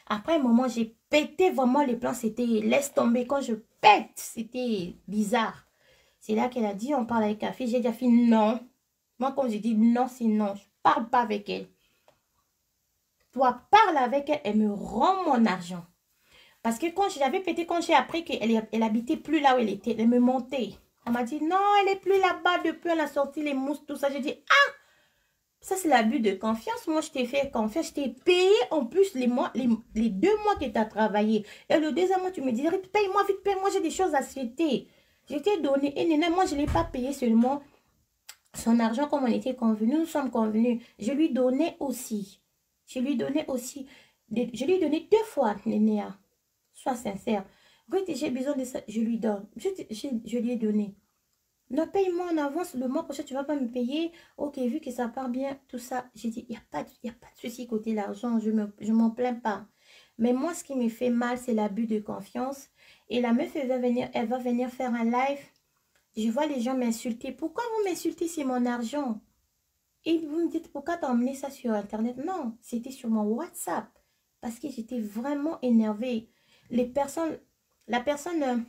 Après un moment, j'ai pété vraiment les plans. C'était laisse tomber. Quand je pète, c'était bizarre. C'est là qu'elle a dit, on parle avec la fille. J'ai dit à la fille, non. Moi, quand j'ai dit non, c'est non. Je parle pas avec elle. Toi, parle avec elle. Elle me rend mon argent. Parce que quand j'avais pété, quand j'ai appris qu'elle habitait plus là où elle était, elle me montait. On m'a dit, non, elle est plus là-bas depuis, elle a sorti les mousses, tout ça. J'ai dit, ah, ça c'est l'abus de confiance. Moi, je t'ai fait confiance, je t'ai payé en plus les 2 mois que tu as travaillé. Et le deuxième mois, tu me dis, paye-moi vite, paye-moi, j'ai des choses à souhaiter. Je t'ai donné. Et Néné, moi, je ne l'ai pas payé seulement son argent comme on était convenus. Nous sommes convenus. Je lui donnais aussi. Je lui donnais 2 fois, Néné. Sois sincère. J'ai besoin de ça, je lui donne. Je lui ai donné. Non, paye-moi en avance. Le mois prochain, tu ne vas pas me payer. Ok, vu que ça part bien, tout ça. J'ai dit, il n'y a pas de souci côté l'argent. Je ne m'en plains pas. Mais moi, ce qui me fait mal, c'est l'abus de confiance. Et la meuf, elle va venir faire un live. Je vois les gens m'insulter. Pourquoi vous m'insultez? C'est mon argent. Et vous me dites, pourquoi tu as emmené ça sur Internet? Non, c'était sur mon WhatsApp. Parce que j'étais vraiment énervée. La personne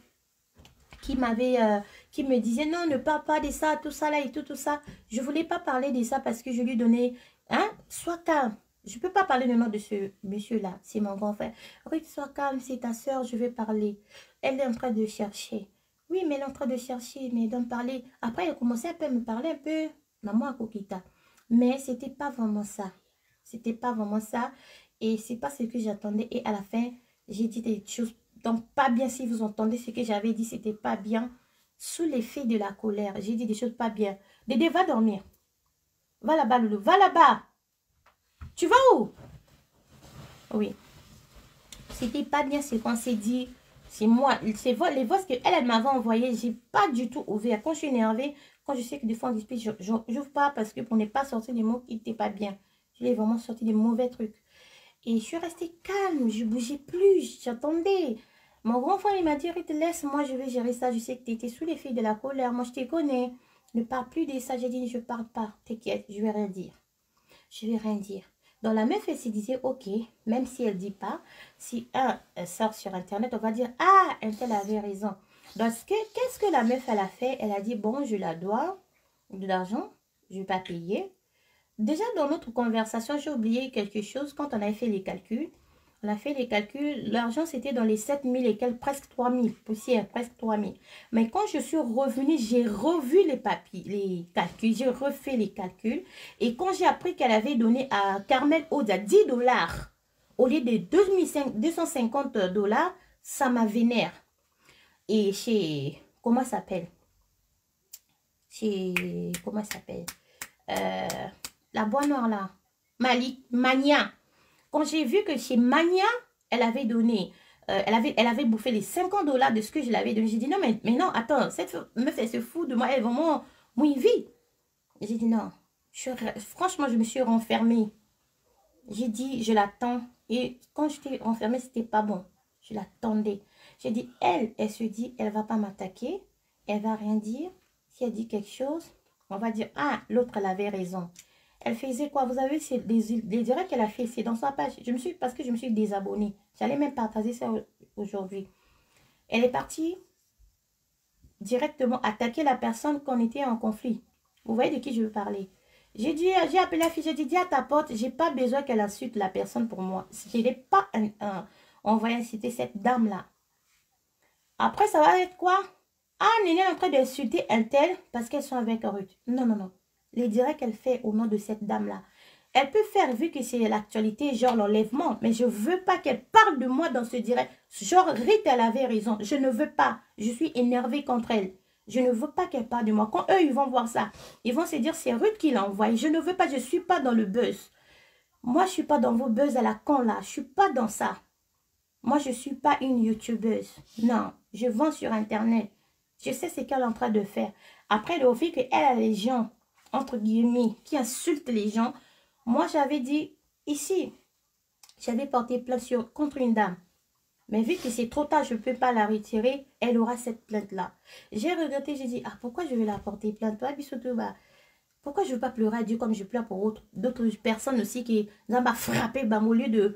qui me disait non, ne parle pas de ça, tout ça là et tout ça. Je ne voulais pas parler de ça parce que je lui donnais, hein, sois calme. Je ne peux pas parler le nom de ce monsieur-là, c'est mon grand frère. Ruth, sois calme, c'est ta soeur, je vais parler. Elle est en train de chercher. Oui, mais elle est en train de chercher, mais d'en parler. Après, elle commençait un peu à me parler un peu, maman à Kokita. Mais c'était pas vraiment ça. C'était pas vraiment ça. Et c'est pas ce que j'attendais. Et à la fin, j'ai dit des choses, donc pas bien. Si vous entendez ce que j'avais dit, c'était pas bien. Sous l'effet de la colère, j'ai dit des choses pas bien. Dédé, va dormir. Va là-bas, Loulou. Va là-bas. Tu vas où? Oui. C'était pas bien ce qu'on s'est dit. C'est moi. C'est les voix qu'elle m'avait envoyées. J'ai pas du tout ouvert. Quand je suis énervée, quand je sais que des fois on dispute, je n'ouvre pas parce que pour ne pas sortir des mots qui n'étaient pas bien. Je l'ai vraiment sorti des mauvais trucs. Et je suis restée calme, je ne bougeais plus, j'attendais. Mon grand frère, il m'a dit, laisse-moi, je vais gérer ça. Je sais que tu étais sous l'effet de la colère. Moi, je te connais. Ne parle plus de ça. J'ai dit, je ne parle pas. T'inquiète, je ne vais rien dire. Je ne vais rien dire. Donc, la meuf, elle se disait, ok, même si elle ne dit pas, si elle sort sur Internet, on va dire, ah, elle avait raison. Donc, qu'est-ce que la meuf, elle a fait? Elle a dit, bon, je la dois de l'argent, je ne vais pas payer. déjà dans notre conversation, j'ai oublié quelque chose. Quand on avait fait les calculs, on a fait les calculs, l'argent c'était dans les 7 000 et quelques, presque 3 000, poussière, presque 3 000. Mais quand je suis revenue, j'ai revu les papiers, les calculs, j'ai refait les calculs. Et quand j'ai appris qu'elle avait donné à Carmel Oda 10 dollars au lieu de 250 dollars, ça m'a vénère. Et chez, comment ça s'appelle? Chez, comment ça s'appelle? La boîte noire là, Mania. Quand j'ai vu que chez Mania, elle avait donné, elle avait bouffé les 50 dollars de ce que je l'avais donné. J'ai dit non, mais non, attends, cette meuf, elle se fout de moi, elle est vraiment moins vie. J'ai dit non, franchement, je me suis renfermée. J'ai dit, je l'attends. Et quand j'étais renfermée, c'était pas bon. Je l'attendais. J'ai dit, elle se dit, elle va pas m'attaquer, elle va rien dire. Si elle dit quelque chose, on va dire, ah, l'autre, elle avait raison. Elle faisait quoi? Vous avez vu les directs qu'elle a fait, c'est dans sa page. Parce que je me suis désabonnée. J'allais même partager ça aujourd'hui. Elle est partie directement attaquer la personne qu'on était en conflit. Vous voyez de qui je veux parler? J'ai appelé la fille, j'ai dit, dis à ta pote, j'ai pas besoin qu'elle insulte la personne pour moi. Je n'ai pas on va inciter cette dame-là. Après, ça va être quoi? Ah, Néné est en train d'insulter un tel parce qu'elles sont avec Ruth. Non, non, non. Les directs qu'elle fait au nom de cette dame-là. Elle peut faire, vu que c'est l'actualité, genre l'enlèvement, mais je ne veux pas qu'elle parle de moi dans ce direct. Genre, Ruth, elle avait raison. Je ne veux pas. Je suis énervée contre elle. Je ne veux pas qu'elle parle de moi. Quand eux, ils vont voir ça, ils vont se dire, c'est Ruth qui l'a envoyé. Je ne veux pas, je ne suis pas dans le buzz. Moi, je ne suis pas dans vos buzz à la con, là. Je ne suis pas dans ça. Moi, je ne suis pas une youtubeuse. Non, je vends sur Internet. Je sais ce qu'elle est en train de faire. Après, le fait qu'elle a les gens, entre guillemets, qui insultent les gens, moi, j'avais dit, ici, j'avais porté plainte contre une dame. Mais vu que c'est trop tard, je ne peux pas la retirer, elle aura cette plainte-là. J'ai regretté, j'ai dit, ah, pourquoi je vais la porter plainte? Toi, surtout, bah, pourquoi je ne veux pas pleurer à Dieu comme je pleure pour d'autres personnes aussi qui m'a frappé au lieu de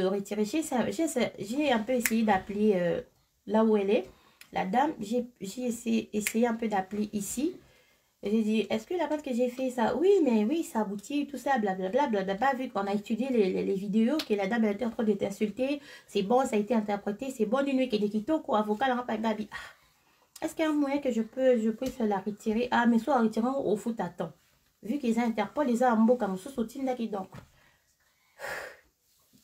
retirer. J'ai un peu essayé d'appeler là où elle est. La dame, j'ai essayé un peu d'appeler ici. J'ai dit, est-ce que la plainte que j'ai fait ça? Oui, mais oui, ça aboutit, tout ça, blablabla, blablabla. Vu qu'on a étudié les vidéos, que la dame elle était en train de t'insulter, c'est bon, ça a été interprété, c'est bon, une nuit qui est de Kito, quoi, avocat, la rapaille, babi. Est-ce qu'il y a un moyen que je puisse la retirer? Ah, mais soit en retirant au foot à temps. Vu qu'ils ont Interpol, les a en beau comme ça, donc.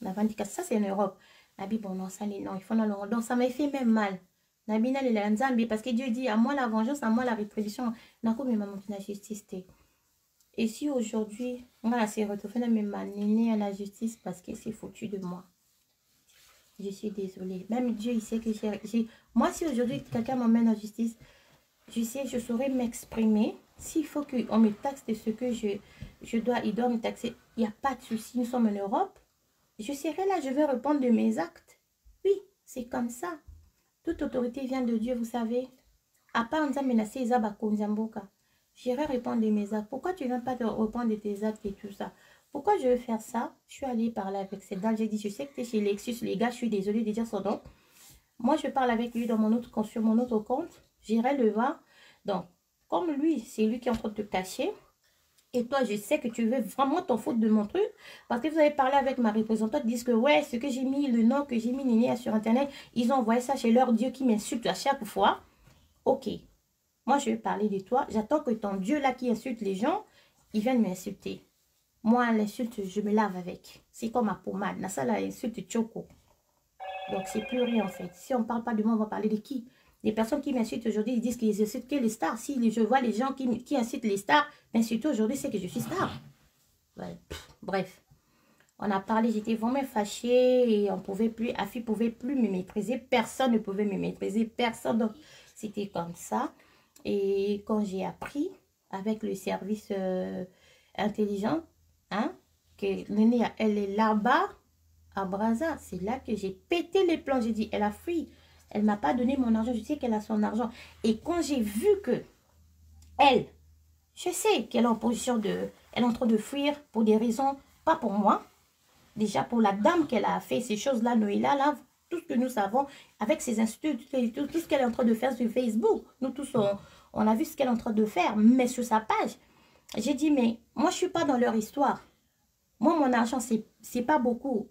La vindication, ça c'est en Europe. Nabi, bon, non, ça, non, il faut dans le donc ça m'a fait même mal. Nabi, n'a les Nzambi, parce que Dieu dit, à moi la vengeance, à moi la rétribution. Nako, mais maman, tu n'as justice. Et si aujourd'hui, on a assez retrouvé dans mes manénés à la justice parce que c'est foutu de moi. Je suis désolée. Même Dieu, il sait que j'ai... Moi, si aujourd'hui, quelqu'un m'emmène en justice, je sais, je saurais m'exprimer. S'il faut qu'on me taxe de ce que je dois, il doit me taxer. Il n'y a pas de souci, nous sommes en Europe. Je serai là, je vais répondre de mes actes. Oui, c'est comme ça. Toute autorité vient de Dieu, vous savez. À part en disant menacer Isaba Konzamboka, j'irai répondre de mes actes. Pourquoi tu ne viens pas te répondre de tes actes et tout ça? Pourquoi je veux faire ça? Je suis allée parler avec cette dame. J'ai dit, je sais que tu es chez Lexus, les gars, je suis désolée de dire son nom. Moi, je parle avec lui dans sur mon autre compte. J'irai le voir. Donc, comme lui, c'est lui qui est en train de te cacher. Et toi, je sais que tu veux vraiment t'en foutre de mon truc. Parce que vous avez parlé avec ma représentante. Ils disent que, ouais, ce que j'ai mis, le nom que j'ai mis Néné sur Internet, ils ont envoyé ça chez leur Dieu qui m'insulte à chaque fois. Ok. Moi, je vais parler de toi. J'attends que ton Dieu là qui insulte les gens, il vienne m'insulter. Moi, l'insulte, je me lave avec. C'est comme ma pommade. Ça, là, insulte Choco. Donc, c'est plus rien en fait. Si on ne parle pas de moi, on va parler de qui? Les personnes qui m'insultent aujourd'hui, ils disent qu'ils insultent que les stars. Si je vois les gens qui incitent les stars, m'insultent aujourd'hui, c'est que je suis star. Ouais. Bref. On a parlé, j'étais vraiment fâchée et on pouvait plus, Afi pouvait plus me maîtriser. Personne ne pouvait me maîtriser. Personne. Donc, c'était comme ça. Et quand j'ai appris avec le service intelligent, hein, que Néné, elle est là-bas, à Brazza, c'est là que j'ai pété les plans. J'ai dit, elle a fui. Elle ne m'a pas donné mon argent. Je sais qu'elle a son argent. Et quand j'ai vu que elle, je sais qu'elle est en position de... Elle est en train de fuir pour des raisons, pas pour moi. Déjà pour la dame qu'elle a fait ces choses-là, Noëlla, là, tout ce que nous savons, avec ses instituts, tout ce qu'elle est en train de faire sur Facebook. Nous tous, on a vu ce qu'elle est en train de faire, mais sur sa page. J'ai dit, mais moi, je ne suis pas dans leur histoire. Moi, mon argent, c'est pas beaucoup.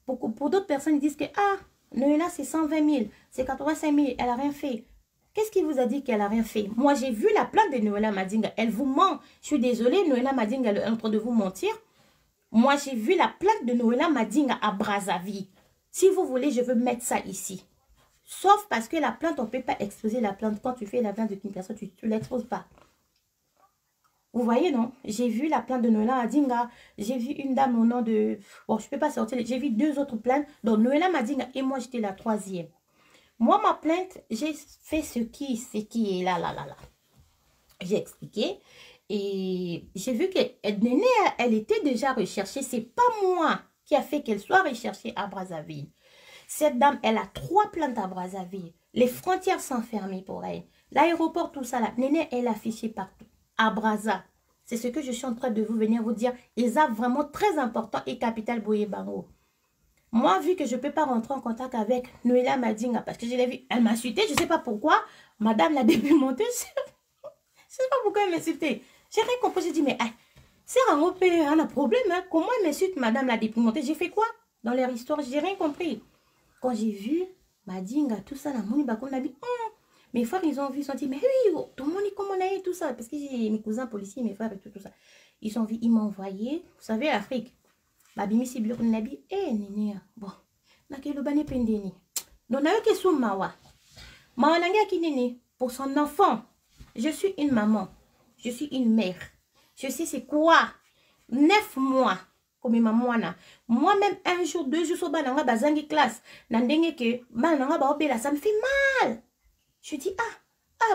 Pour d'autres personnes, ils disent que, ah, Noëlla, c'est 120 000, c'est 85 000, elle n'a rien fait. Qu'est-ce qui vous a dit qu'elle n'a rien fait? Moi, j'ai vu la plainte de Noëlla Madinga. Elle vous ment. Je suis désolée, Noëlla Madinga, elle est en train de vous mentir. Moi, j'ai vu la plainte de Noëlla Madinga à Brazzaville. Si vous voulez, je veux mettre ça ici. Sauf parce que la plainte, on ne peut pas exposer la plainte. Quand tu fais la plainte d'une personne, tu ne l'exposes pas. Vous voyez, non? J'ai vu la plainte de Noëlla Madinga. J'ai vu une dame au nom de... Bon, je ne peux pas sortir. J'ai vu 2 autres plaintes. Donc, Noëlla Madinga et moi, j'étais la 3e. Moi, ma plainte, j'ai fait ce qui est là. J'ai expliqué. Et j'ai vu que Néné, elle était déjà recherchée. C'est pas moi qui a fait qu'elle soit recherchée à Brazzaville. Cette dame, elle a 3 plaintes à Brazzaville. Les frontières sont fermées pour elle. L'aéroport, tout ça là. Néné, elle a affiché partout. À Brazza. C'est ce que je suis en train de venir vous dire. Ils ont vraiment très important et capital Boye-Bango. Moi, vu que je ne peux pas rentrer en contact avec Noëlla Madinga, parce que je l'ai vu, elle m'a insulté, je ne sais pas pourquoi. Madame l'a dépimentée. Je ne sais pas pourquoi elle m'a insulté. J'ai rien compris. J'ai dit, mais c'est un européen, un problème. Hein? Comment elle m'insulte, madame l'a dépimentée? J'ai fait quoi dans leur histoire? Je n'ai rien compris. Quand j'ai vu Madinga, tout ça, la moni bakon a dit, mes frères, ils ont vu, ils ont dit, mais oui, tout le monde est comme on a eu tout ça. Parce que j'ai mes cousins policiers, mes frères et tout ça. Ils ont vu, ils m'ont envoyé, vous savez, l'Afrique. Babimi si bureau nabi, nini, bon, nakelo bane pendeni. Donc, na yo ke sou mawa. Mawa nangia ki nini, pour son enfant. Je suis une maman. Je suis une mère. Je sais c'est quoi. 9 mois. Comme maman na. Moi-même, 1 jour, 2 jours, so ba nanga bazangi classe. Nandenge ke, ba nanga ba obela, ça me fait mal. Je dis,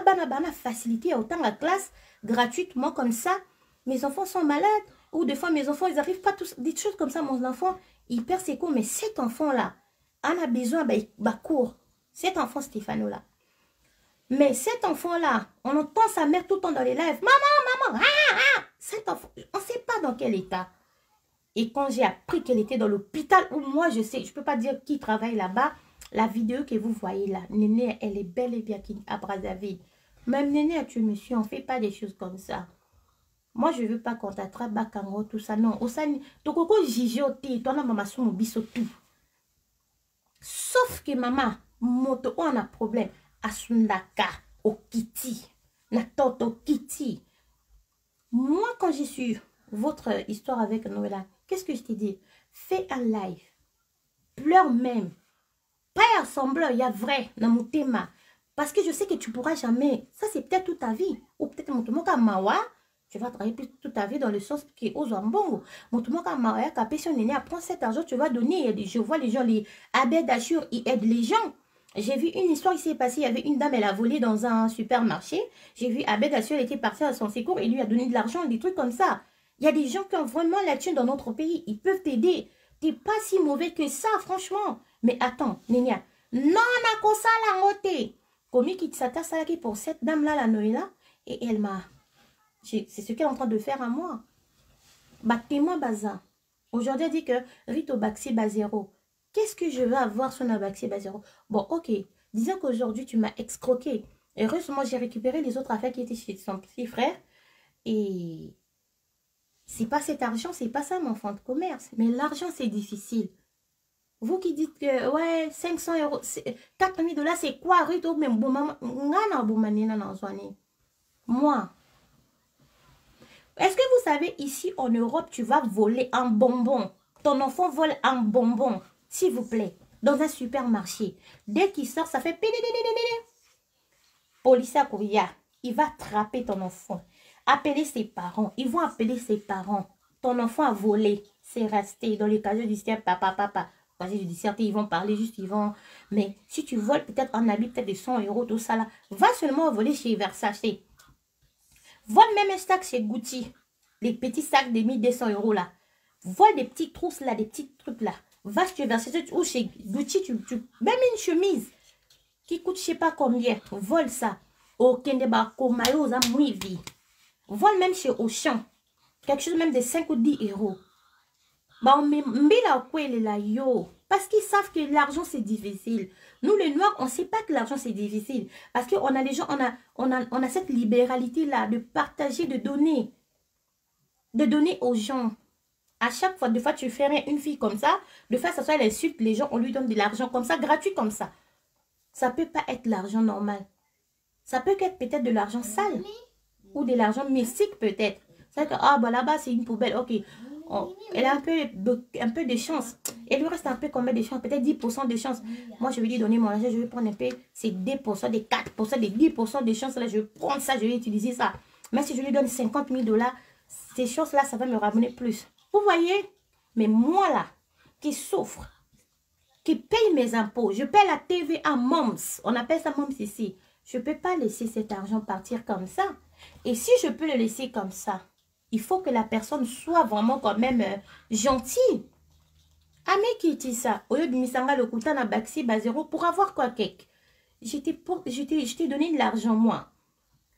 bana facilité autant la classe gratuitement comme ça. Mes enfants sont malades. Ou des fois, mes enfants, ils n'arrivent pas tous. Des choses comme ça, mon enfant, il perd ses cours. Mais cet enfant-là, on a besoin de cours. Cet enfant, Stéphano-là. Mais cet enfant-là, on entend sa mère tout le temps dans les lives. Maman, cet enfant, on ne sait pas dans quel état. Et quand j'ai appris qu'elle était dans l'hôpital, où moi, je sais, je ne peux pas dire qui travaille là-bas, la vidéo que vous voyez là, Néné, elle est bel et bien à Brazzaville. Même Néné, tu me suis, on ne fait pas des choses comme ça. Moi, je ne veux pas qu'on t'attrape, bakango, tout ça. Non, au sein, tokoko jijote, toi, maman, son biso tout. Sauf que maman, moto, on a problème. Asundaka, au kiti, na toto kiti. Moi, quand j'ai su votre histoire avec Noëlla, qu'est-ce que je t'ai dit? Fais un live. Pleure même. Pas à semblant, il y a vrai dans mon thème. Parce que je sais que tu ne pourras jamais. Ça, c'est peut-être toute ta vie. Ou peut-être mon tomo comme mawa. Tu vas travailler toute ta vie dans le sens qui est aux ambongo. Mon tomo comme mawa, quand si on est né, prends cet argent, tu vas donner. Je vois les gens, les Abed Achur, ils aident les gens. J'ai vu une histoire qui s'est passée. Il y avait une dame, elle a volé dans un supermarché. J'ai vu Abed Achur, elle était partie à son secours et lui a donné de l'argent, des trucs comme ça. Il y a des gens qui ont vraiment la thune dans notre pays. Ils peuvent t'aider. Tu n'es pas si mauvais que ça, franchement. Mais attends, Nénia. Non, na kosa la ngote. Komi qui s'attend pour cette dame-là, la Noëlla. Et elle m'a... C'est ce qu'elle est en train de faire à moi. Battez-moi, baza. Aujourd'hui, elle dit que Rito Baxi Bazero. Qu'est-ce que je veux avoir sur la Baxi Bazero? Bon, ok. Disons qu'aujourd'hui, tu m'as escroqué. Heureusement, j'ai récupéré les autres affaires qui étaient chez son petit frère. Et... c'est pas cet argent, c'est pas ça, mon fonds de commerce. Mais l'argent, c'est difficile. Vous qui dites que, ouais, 500 €, 4 000 $, c'est quoi? Rito, même bon maman, moi. Est-ce que vous savez, ici en Europe, tu vas voler un bonbon. Ton enfant vole un bonbon, s'il vous plaît, dans un supermarché. Dès qu'il sort, ça fait... Police à Kouya, il va attraper ton enfant. Appeler ses parents. Ils vont appeler ses parents. Ton enfant a volé. C'est resté dans les casiers judiciaires. Papa. Casier judiciaire, ils vont parler juste, ils vont... Mais si tu voles peut-être un habit, peut-être de 100 €, tout ça là, va seulement voler chez Versace. Vole même un sac chez Gucci. Les petits sacs de 1200 € là. Vole des petites trousses là, des petits trucs là. Va chez Versace ou chez Gucci, même une chemise qui coûte je sais pas combien. Vole ça. Au Kendeba, Komayo, Zamouivi. Vole même chez Auchan. Quelque chose même de 5 ou 10 €. Bah, on met la couille là, yo. Parce qu'ils savent que l'argent c'est difficile. Nous les noirs, on ne sait pas que l'argent c'est difficile. Parce qu'on a les gens, on a cette libéralité là de partager, de donner. de donner aux gens. À chaque fois, des fois, tu ferais une fille comme ça, de fois, ça soit elle insulte les gens, on lui donne de l'argent comme ça, gratuit comme ça. Ça peut pas être l'argent normal. Ça peut être peut-être de l'argent sale. Ou de l'argent mystique peut-être. C'est que, ah, bah là-bas, c'est une poubelle. Ok. Oh, elle a un peu de chance. Et lui reste un peu combien de chance? Peut-être 10% de chance. Moi, je vais lui donner mon argent. Je vais prendre un peu. C'est 2%, des 4%, des 10% de chance. Là, je vais prendre ça. Je vais utiliser ça. Mais si je lui donne 50 000 $, ces chances-là, ça va me ramener plus. Vous voyez? Mais moi, là, qui souffre, qui paye mes impôts, je paye la TVA MOMS. On appelle ça MOMS ici. Je ne peux pas laisser cet argent partir comme ça. Et si je peux le laisser comme ça, il faut que la personne soit vraiment quand même gentille. Amé qui dit ça, au lieu de misanga le kouta na baxi bazero pour avoir quoi quelque. Je t'ai donné de l'argent moi.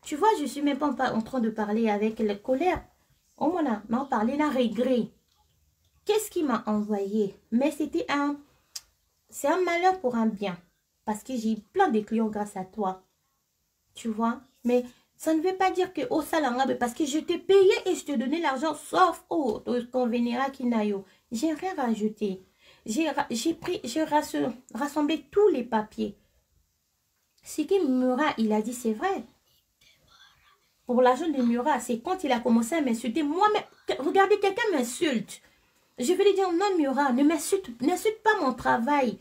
Tu vois, je suis même pas en train de parler avec la colère. Oh mon m'en parler la regret. Qu'est-ce qui m'a envoyé? Mais c'est un malheur pour un bien. Parce que j'ai plein de clients grâce à toi. Tu vois? Mais ça ne veut pas dire que au salanga, parce que je t'ai payé et je te donnais l'argent, sauf au convenira kinayo. J'ai rien rajouté. J'ai rassemblé tous les papiers. Ce que Murat, il a dit, c'est vrai. Pour l'argent de Murat, c'est quand il a commencé à m'insulter. Moi, regardez, quelqu'un m'insulte. Je vais lui dire, non Murat, n'insulte pas mon travail.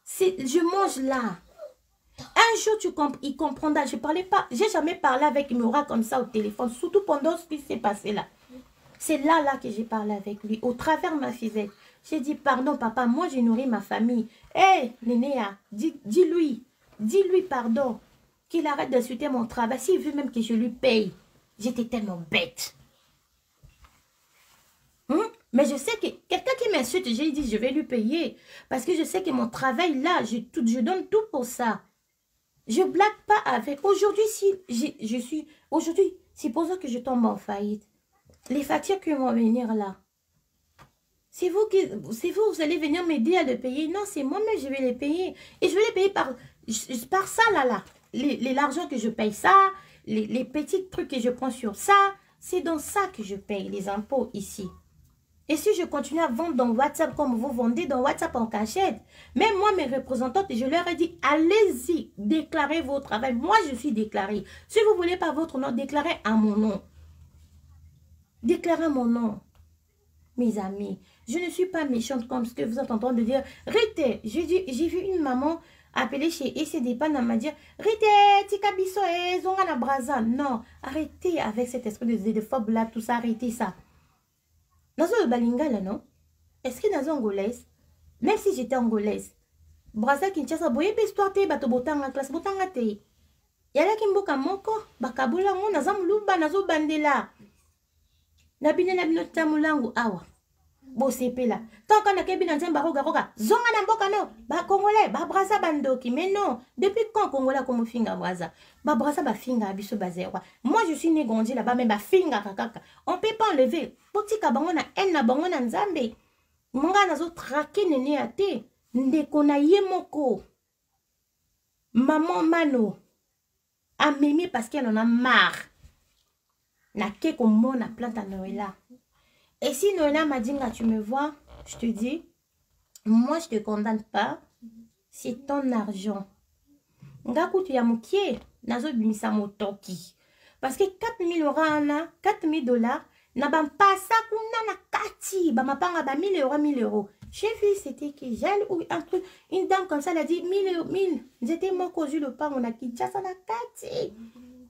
Je mange là. Un jour, il comprendra. Je parlais pas. J'ai jamais parlé avec Murat comme ça au téléphone. Surtout pendant ce qui s'est passé là. C'est là que j'ai parlé avec lui. Au travers de ma fille. J'ai dit, pardon papa, moi j'ai nourri ma famille. Hé, Nénéa, dis-lui pardon. Qu'il arrête d'insulter mon travail. S'il veut même que je lui paye. J'étais tellement bête. Mais je sais que quelqu'un qui m'insulte, j'ai dit, je vais lui payer. Parce que je sais que mon travail là, je donne tout pour ça. Je blague pas avec. Aujourd'hui, si aujourd'hui, supposons que je tombe en faillite. Les factures qui vont venir là. C'est vous, vous allez venir m'aider à le payer. Non, c'est moi-même, je vais les payer. Et je vais les payer par ça là. L'argent que je paye ça, les petits trucs que je prends sur ça, c'est dans ça que je paye les impôts ici. Et si je continue à vendre dans WhatsApp comme vous vendez dans WhatsApp en cachette, même moi, mes représentantes, je leur ai dit, allez-y, déclarez vos travail. Moi, je suis déclarée. Si vous ne voulez pas votre nom, déclarez à mon nom. Déclarez mon nom. Mes amis, je ne suis pas méchante comme ce que vous êtes en train de dire. Rite, j'ai vu une maman appeler chez ECDPAN, elle m'a dit, Rite, tika biso e, zonga na braza. Non, arrêtez avec cet esprit de xénophobe là, tout ça, arrêtez ça. Nazo le balingala, non? Est-ce que nazo angolaise? Même si j'étais angolaise. Braza Kinshasa, boye histoire te bato botanga classe botanga te. Yala kimboka moko, bakabula ngo naza muluba nazo bandela. Nabine nabino tamulangu awa. Bo sepela. Tant qu'on a kebi na nzemba roga zonga na mboka no. Ba congolais, ba braza bandoki. Mais non, depuis quand congolais comme finga braza? Ba braza ba finga abiso bazerwa. Moi je suis né grandi là-bas mais ba finga kakaka. On peut pas enlever. Potika bango na en na bango na nzambe. Monga nazo traquer nene ate. Ndeko na ye moko. Maman mano. A mimi parce qu'elle en a marre. Na ke comme na plante à Noëlla. Et si Noëlla m'a dit, tu me vois, je te dis, moi je te condamne pas, c'est ton argent. Nga kutu ya mukie, nazo bimisa motoki. Parce que 4 000 €, 4 000 $, na ban pasa kuna na kati, ba mapanga ba 1 000 €, 1 000 €. J'ai vu, c'était qui gel ou un truc, une dame comme ça, elle a dit 1000. J'étais mon cosu le pain, on a Kinshasa na kati.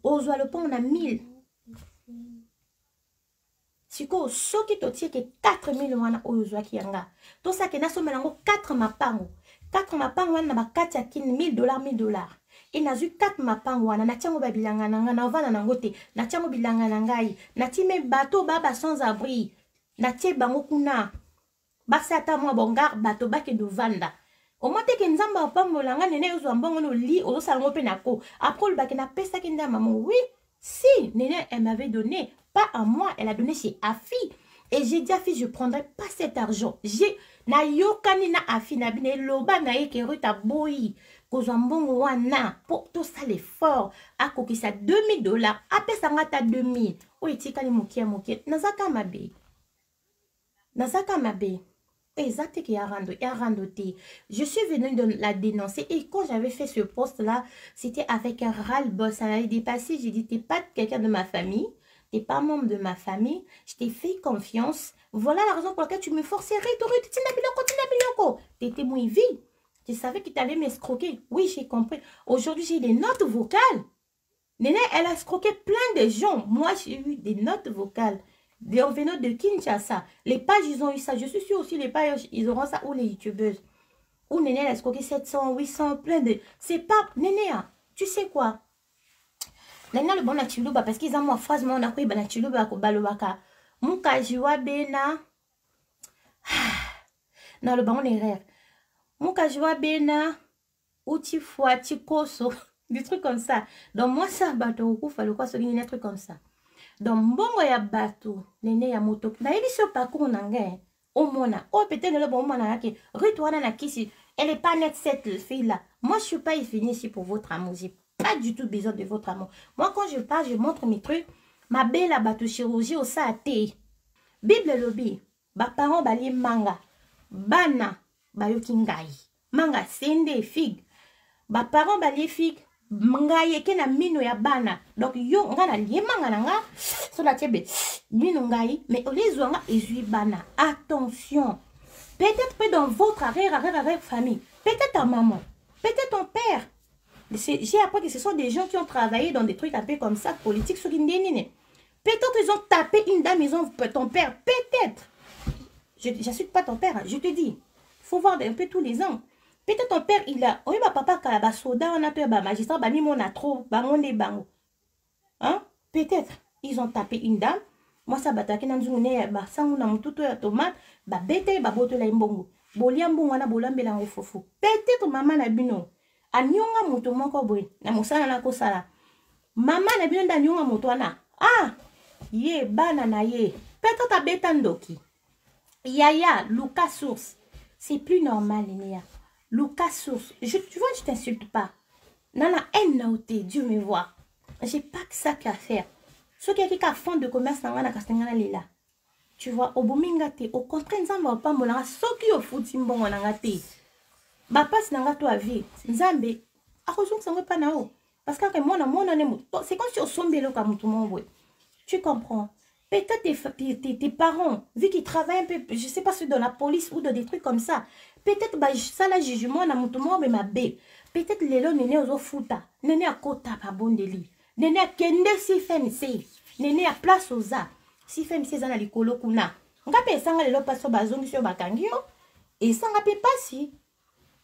Ozwa le pain, on a 1000. Siko soki totie ke 4 000 wana oyozwa ki yanga. To sa ke naso melango 4 mapango. 4 mapango wana na bakati ya kin 1000 $, 1000 $. Et nazu 4 mapango wana na tiango babilanga nanga na ovana nango te. Na tiango bilanga nangai. Na time bateau baba sans abri. Na tie bango kuna. Basi ata mwa bongar bateau bake de vanda. Au moins te ke nzamba opambolanga nene yozwa mbongo no li ozo salango pe nako. Après le bake na pesa ke nda maman. Oui, si nene elle m'avait donné. Pas à moi, elle a donné chez Afi. Et j'ai dit à Afi, je ne prendrai pas cet argent. Na yokani na Afi na bine loba na ekeru ta boyi. kozwa mbongo wana po tosala effort akokisa $2000 apesanga ta 2000 oyo etikali mokie mokie nazaka mabe exact qu'il y a randoté. Je suis venue de la dénoncer et quand j'avais fait ce post-là, c'était avec un ras-le-bol. Ça m'avait dépassé. J'ai dit, t'es pas quelqu'un de ma famille, t'es pas membre de ma famille, je t'ai fait confiance. Voilà la raison pour laquelle tu me forçais. T'étais moins vie. Tu savais qu'il t'allait m'escroquer. Oui, j'ai compris. Aujourd'hui, j'ai des notes vocales. Néné, elle a escroqué plein de gens. Moi, j'ai eu des notes vocales. Des venant de Kinshasa. Les pages, ils ont eu ça. Je suis sûre aussi, les pages, ils auront ça. Ou les youtubeuses. Ou Néné, elle a escroqué 700, 800, plein de... C'est pas... Néné, tu sais quoi? Néné, le bon nachiluba, parce qu'ils ont ma phrase, moi, on a quoi, ben nachiluba, balobaka. Mouka jiwa bena... Non, le bon, on est rêve. Mouka jiwa bena... Uti fwa, koso. Des trucs comme ça. Donc, moi, ça, bateau, ou fallait quoi, des trucs comme ça. Donc, mbongo ya bato, nene ya moto. Na yebi so parcours nanga, omona. Oh, peut-être le bon moment que retourne na kisi. Elle est pas nette cette fille-là. Moi, je suis pas venue ici pour votre amour. J'ai pas du tout besoin de votre amour. Moi, quand je parle, je montre mes trucs. Ma belle bato chirurgie au saté. Bible lobby. Ba parents bali manga. Bana bayoki ngai. Manga sende fig. Ba parents bali fig. Ngai ke na mino ya bana. Donc yo nga na liemanga na nga so la tebe mino ngai mais les zonga ezui bana. Attention. Peut-être pas dans votre arrière famille. Peut-être ta maman. Peut-être ton père. J'ai appris que ce sont des gens qui ont travaillé dans des trucs un peu comme ça, politiques sur une dénine. Peut-être ils ont tapé une dame, ils ont ton père. Peut-être. J'insulte pas ton père, je te dis. Il faut voir un peu tous les ans. Peut-être ton père, il a... Oui, ma papa, quand il a soda, on a peu, magistrat, bah, on a trop, bah, on est bango. Hein? Peut-être, ils ont tapé une dame. Moi, ça, bah, t'as n'zune, bah, ça, on a mon tout à tomate, bah, bête, bah, bote la imbongo. Boliambo, on a bolambela en fofo. Peut-être, maman, na bino. A nyonga moto, mon koboy. Na moussala, na kosala. Maman, na bino, da nyonga moto, ana. Ah! Ye, banana, ye. Peut-être, ta bête, ndoki. Yaya, Lucas Source. C'est plus normal, Néa. Lucas Source, tu vois, je t'insulte pas. Nana, NOT, Dieu me voit. J'ai pas que ça qu'à faire. Ceux qui ont fond de commerce, tu vois, au bomingate, au contraire, nzamba pas molanga, ceux qui ont foutu mbongo nangate. Bapa sinanga to avi, nzambe, a raison que ça ne pas nao. Parce que moi, c'est comme si on sombe le comme tout le monde. Tu comprends? Peut-être tes parents, vu qu'ils travaillent un peu, je sais pas si dans la police ou dans des trucs comme ça, peut-être bah, ça la jugement na mutumo mais ma bé. Peut-être les lots néné aux futa, néné à kota pa bon deli, néné à kende si femc, néné à place aux a, si femc c'est na likolo kuna. Ngape sanga les lots passo bazongi sur bakangio et sanga pe passi.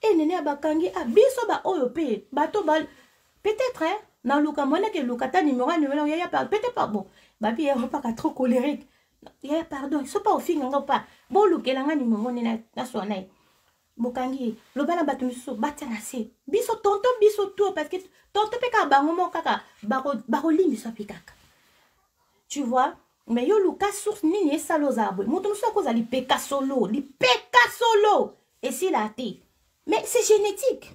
Et néné à bakangi a biso ba oyope, bato bal. Peut-être hein, dans le cas que le kata numéro yaya parle peut-être pas bon. Babi est pas trop colérique. Yaya pardon, so pas au fin nga pas. Bon le kelanga numéro na soanai. Bokangi, le bala batumiso batanase. Biso tonto biso tout parce que tonto peka bangomo kaka baroli miso pikaka. Tu vois? Mais yo Lucas Source nini salo zabwe. Mutumiso cause ali peka solo, li peka solo. Et si la té. Mais c'est génétique.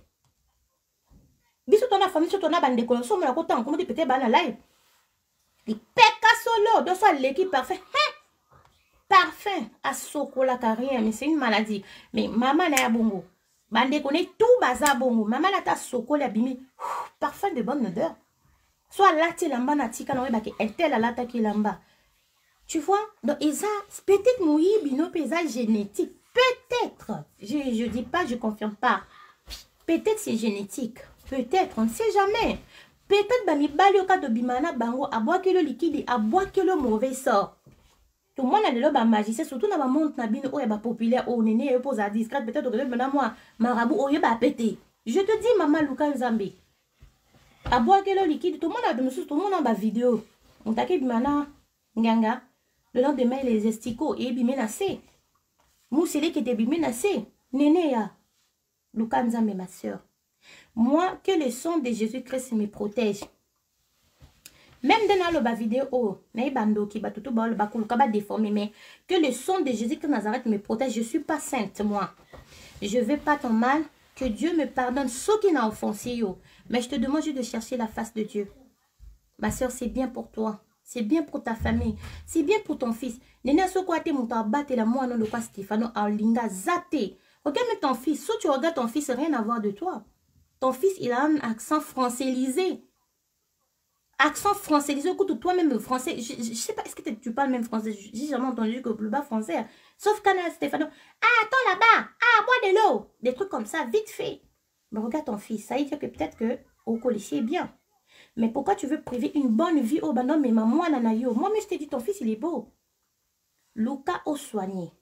Biso ton famille sur ton bande de so mo la kota comment tu pété bana live. Li peka solo, donc soit l'équipe parfait. Parfum à sokola carrière, mais c'est une maladie. Mais maman n'a bongo. Bande connaît tout baza bongo. Maman n'a ta sokola bimi. Parfum de bonne odeur. Soit là tu lamba na tika na baki entel la lata ki lamba. Tu vois? Donc ils a peut-être mouillé bino paysage génétique. Peut-être. Je dis pas, je confirme pas. Peut-être c'est génétique. Peut-être, on ne sait jamais. Peut-être bami bali au cas de bimana bango à boire que le liquide, à boire que le mauvais sort. Tout le monde a le magicien, surtout dans ma montre nabine ou y'a populaire ou néné et pose à discrète, peut-être que maintenant moi, marabout ou y'a pété. Je te dis, maman Lucas Nzambe. À boire que le liquide, tout le monde a de monsieur, tout le monde a ma vidéo. On t'a dit bimana, nganga. Le lendemain, les esticots et bimenacé. Moussélé qui était bimenacé. Néné ya. Lucas Nzambe, ma soeur. Moi, que le sang de Jésus-Christ me protège. Même dans la vidéo, mais que le sang de Jésus-Christ Nazareth me protège. Je ne suis pas sainte, moi. Je ne veux pas ton mal. Que Dieu me pardonne ce qui n'a offensé. Yo. Mais je te demande juste de chercher la face de Dieu. Ma soeur, c'est bien pour toi. C'est bien pour ta famille. C'est bien pour ton fils. Nena soko ate muta abate la moi non de quoi Stéphano Alinga zate. Regarde même ton fils. Si tu regardes ton fils, rien à voir de toi. Ton fils, il a un accent françaisisé. Accent françaisisé. Écoute, toi-même le français. Je sais pas, est-ce que tu parles même français? J'ai jamais entendu que le bas français. Sauf Canal Stéphano. Ah, attends là-bas. Ah, bois de l'eau. Des trucs comme ça, vite fait. Mais regarde ton fils. Ça veut dire que peut-être que au collège est bien. Mais pourquoi tu veux priver une bonne vie au banon, mais maman nanayo? Moi, mais je t'ai dit, ton fils, il est beau. Luka au soigné.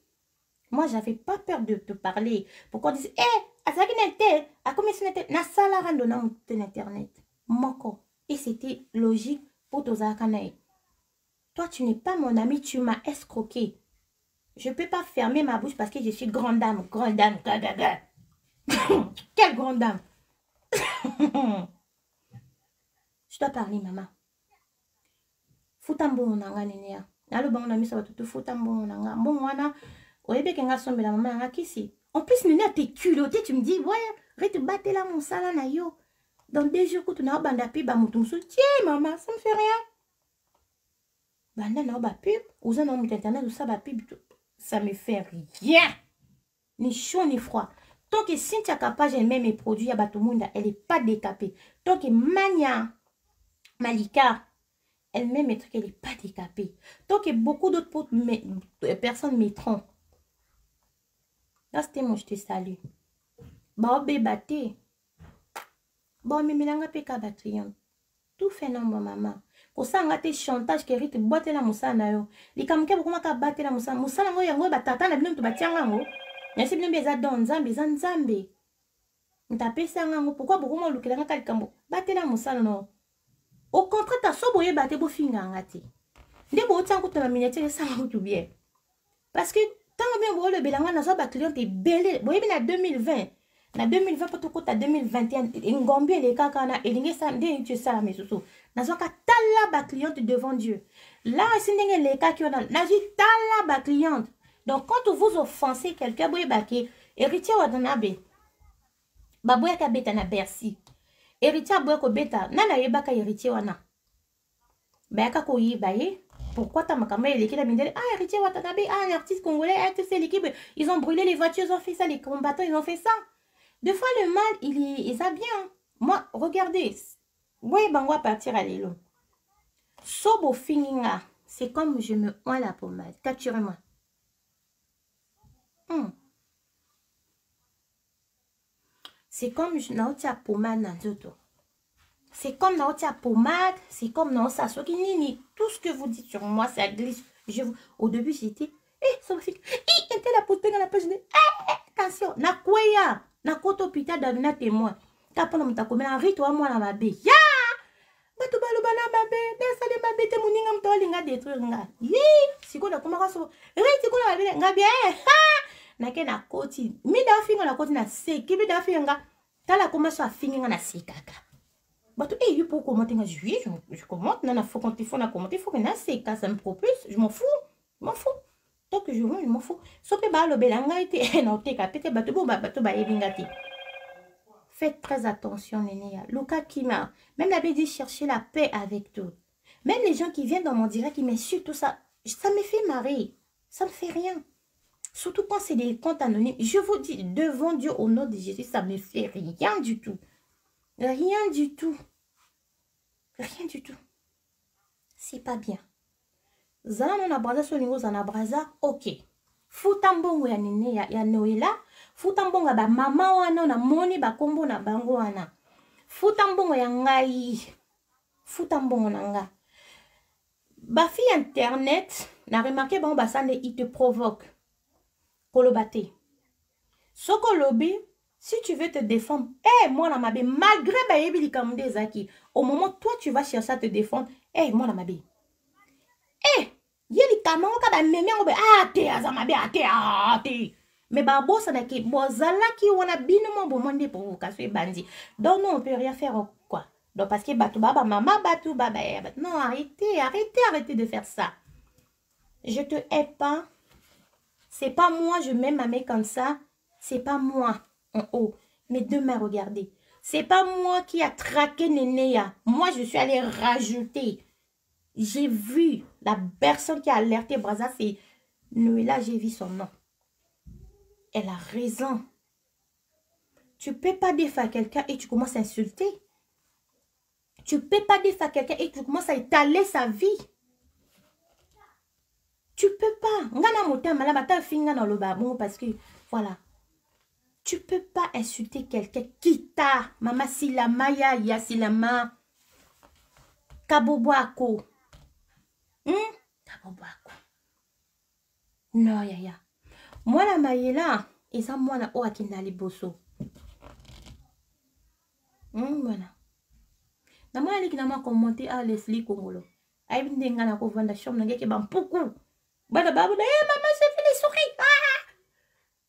Moi, j'avais pas peur de te parler. Pourquoi on disait, Azaki n'était, à combien c'était, na sala randona mon internet. Moko. Et c'était logique pour Tozakanae. Toi, tu n'es pas mon ami, tu m'as escroqué. Je peux pas fermer ma bouche parce que je suis grande dame. Grande dame. Quelle grande dame? Je dois parler, maman. Futambo nanga nenea. Nalo bango na misa batutu futambo nanga. Bon wana, oyebe kenga sombe la maman nanga kisi. En plus, nenea t'es culotté, tu me dis, ouais, rete batte la mon sala na yo. Dans 2 jours, quand tu n'as pas d'appui, bah mouton tiens, maman, ça me fait rien. Banda n'a pas pub, ou ça n'a pas internet, ou ça va pub, ça me fait rien. Ni chaud ni froid. Tant que Cynthia Kapage elle-même mes produits à Batoumunda, elle n'est pas décapée. Tant que Mania Malika, elle-même mes trucs, elle n'est pas décapée. Tant que beaucoup d'autres personnes mettront. Là, c'était moi, je te salue. Bah, bébaté. Bon, mais milanga peka batrion. Tout fait non, ma maman. Pour ça, on a des chantages qui ritent boîte la moussa na yo. Les kamke beaucoup maka battre la moussa. Moussa nango yango batata na bino to batianga ngo. Nasi bino beza don nzambe za nzambe. Ntape sangango pourquoi beaucoup mo lukelanga kali kambo. Battre la moussa non. Au contraire, ta so boye battre bo finga ngati. Nde bo tsango to na miniature sango tout bien. Parce que tant bien bo le belanga na so ba client est belé. Boye bina 2020. Na 2020 pour tout côté 2021 ngombi les kakana elinge sa nde tu ça mais soso nazoka tala ba cliente devant Dieu là c'est ndenge les cas qui on a nazi tala ba cliente. Donc quand vous offensez quelqu'un boye baké héritier wadanabe baboya ka beta na Bercy héritier boya ko beta nana yebaka héritier wana bayaka ko yibaye. Pourquoi ta makama l'équipe a mindele ah héritier wadanabe ah un artiste congolais ah c'est l'équipe ils ont brûlé les voitures ils ont fait ça les combattants ils ont fait ça. Des fois, le mal, il ça bien. Moi, regardez. Moi, ben, on va partir à l'élo. Sobo fininga. C'est comme je me oins la pommade. Capturez-moi. C'est comme je n'ai pas pommade dans tout. C'est comme n'ai pas pommade. C'est comme non ça. Tout ce que vous dites sur moi, ça glisse. Au début, j'étais. Ça me fait. Elle la poupée dans la page. Attention. Na quoi ya? Na koto pita davina témoin. Kapona mutakomela rito wa mwana mabe. Ya! Batu balo bana mabe. Besale mabe te muninga mto linga détruire nga. Yi! Siko na komaka so. Riti ko na mabe nga bien. Ha! Na ke na koti. Mi da finga na koti na seki. Mi da finga. Tala koma so afinga na sekaka. Batu yu pour commenter nga je commente na faut quand il faut na commenter faut que na seka ça me propulse. Je m'en fous. Je m'en fous. Tant que je m'en fous. Sope ba lo belanga ite na oteka pete batu bo batu ba ebingati. Faites très attention Nénéa. Luka Kima, même la dit chercher la paix avec tout. Même les gens qui viennent dans mon direct qui m'insultent tout ça, ça me fait marrer. Ça me fait rien. Surtout quand c'est des comptes anonymes. Je vous dis devant Dieu au nom de Jésus, ça me fait rien du tout. Rien du tout. Rien du tout. C'est pas bien. Zana na braza so lingo zana braza, ok. Futa mbongo ya nene ya Noela, futa mbongo ba mama wana na moni ba kombo na bango wana. Futa mbongo ya ngai. Futa mbongo na nga. Ba fi internet, na remarqué bon ba sande il te provoque. Kolobate. Soko lobby, si tu veux te défendre, moi na mabe malgré ba yebi likamde zaki, au moment toi tu vas chercher à te défendre, moi na mabe. Yeli kamano ka ba meme ngo be ate azamabe ate mais ba bossa na ki bozala ki wana bino mo bomande provocation bandi donc non on peut rien faire quoi donc parce que batu baba mama batu baba non arrêtez de faire ça. Je te hais pas, c'est pas moi je mets ma main comme ça, c'est pas moi en haut Mes deux mains, regardez. C'est pas moi qui a traqué Nénéa. Moi, je suis allée rajouter. J'ai vu la personne qui a alerté Braza, c'est Noëlla, j'ai vu son nom. Elle a raison. Tu peux pas défaire quelqu'un et tu commences à insulter. Tu peux pas défaire quelqu'un et tu commences à étaler sa vie. Tu peux pas. Parce que, voilà. Tu peux pas insulter quelqu'un qui t'a. Mama silama ya ya silama. Kaboboako. Kaboboako. Non, ya. Moi, la maïla, et ça, moi, na oakina liboso. Voilà. Na moi, ali kina ma commenter à Leslie Kongolo. Aïe, n'enga na kovanda chom na ngeke bampuku. Bana babu, maman, j'ai fait les souris.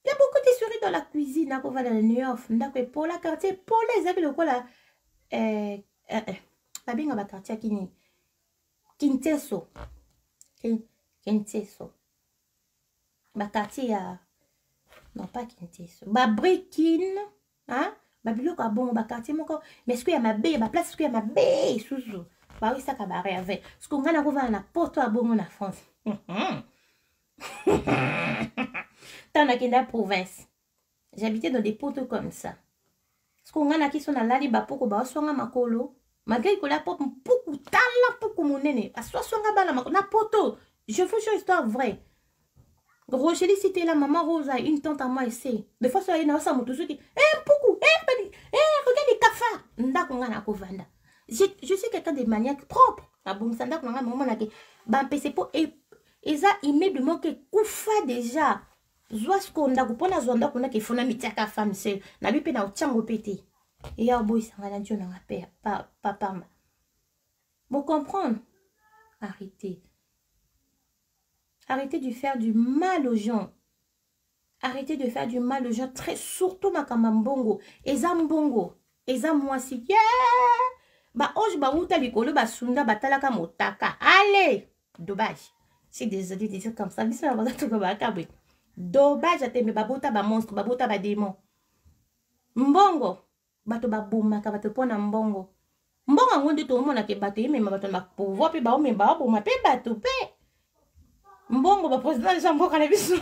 Il y a beaucoup de souris dans la cuisine. Na kovanda na New York. Ndakwe pour la quartier, pour les amis, le quoi là. La binga ba quartier kini. Kinteso. Kinteso. Ba quartier à. Non, pas Kinteso. Ba Brekin. Hein? Babilo ka bon ba quartier moko mais est-ce qu'il y a ma baie ba place est-ce qu'il y a ma baie sous ba oui ça cabaret avec ce qu'on a trouvé na porto à bon en France dans la province j'habitais dans des poteaux comme ça ce qu'on a qui sont là ba poko ba songa makolo malgré que la pop beaucoup talent beaucoup monene a soit songa ba la makolo na poto je vous jure histoire vraie. Rochelle, c'était la maman Rosa, une tante à moi ici. Des fois, ça y est, ça m'a toujours dit, beaucoup, regarde les cafards. Je suis quelqu'un de maniaque propre. Ah bon, ça n'a pas maman là que, bah, c'est pour, et ça, il met de moi que koufa déjà. Zoa ce qu'on a coupé, on a zonda qu'on a qui font la mitiaka femme seule. N'a lui pena au tchango pété. Et ya boy, ça va dire, on a peur, papa. Vous comprenez? Arrêtez. Arrêtez de faire du mal aux gens. Arrêtez de faire du mal aux gens. Très surtout ma kamambongo. Eza mbongo. Eza mwasi. Yeah! Ba oj ba uta likolo ba sunda ba talaka motaka. Allez! Dommage. C'est désolé de dire comme ça. Mais ça va tout comme ça. Dommage à te me babota ba monstre. Babota ba démon. Mbongo. Bato ba boumaka. Bato pona mbongo. Mbongo ngonde to mona ke bato. Yeme bato na pouvoir. Pe ba ome ba bouma. Pe bato pe. Mbongo ba président de Jamboka na biso.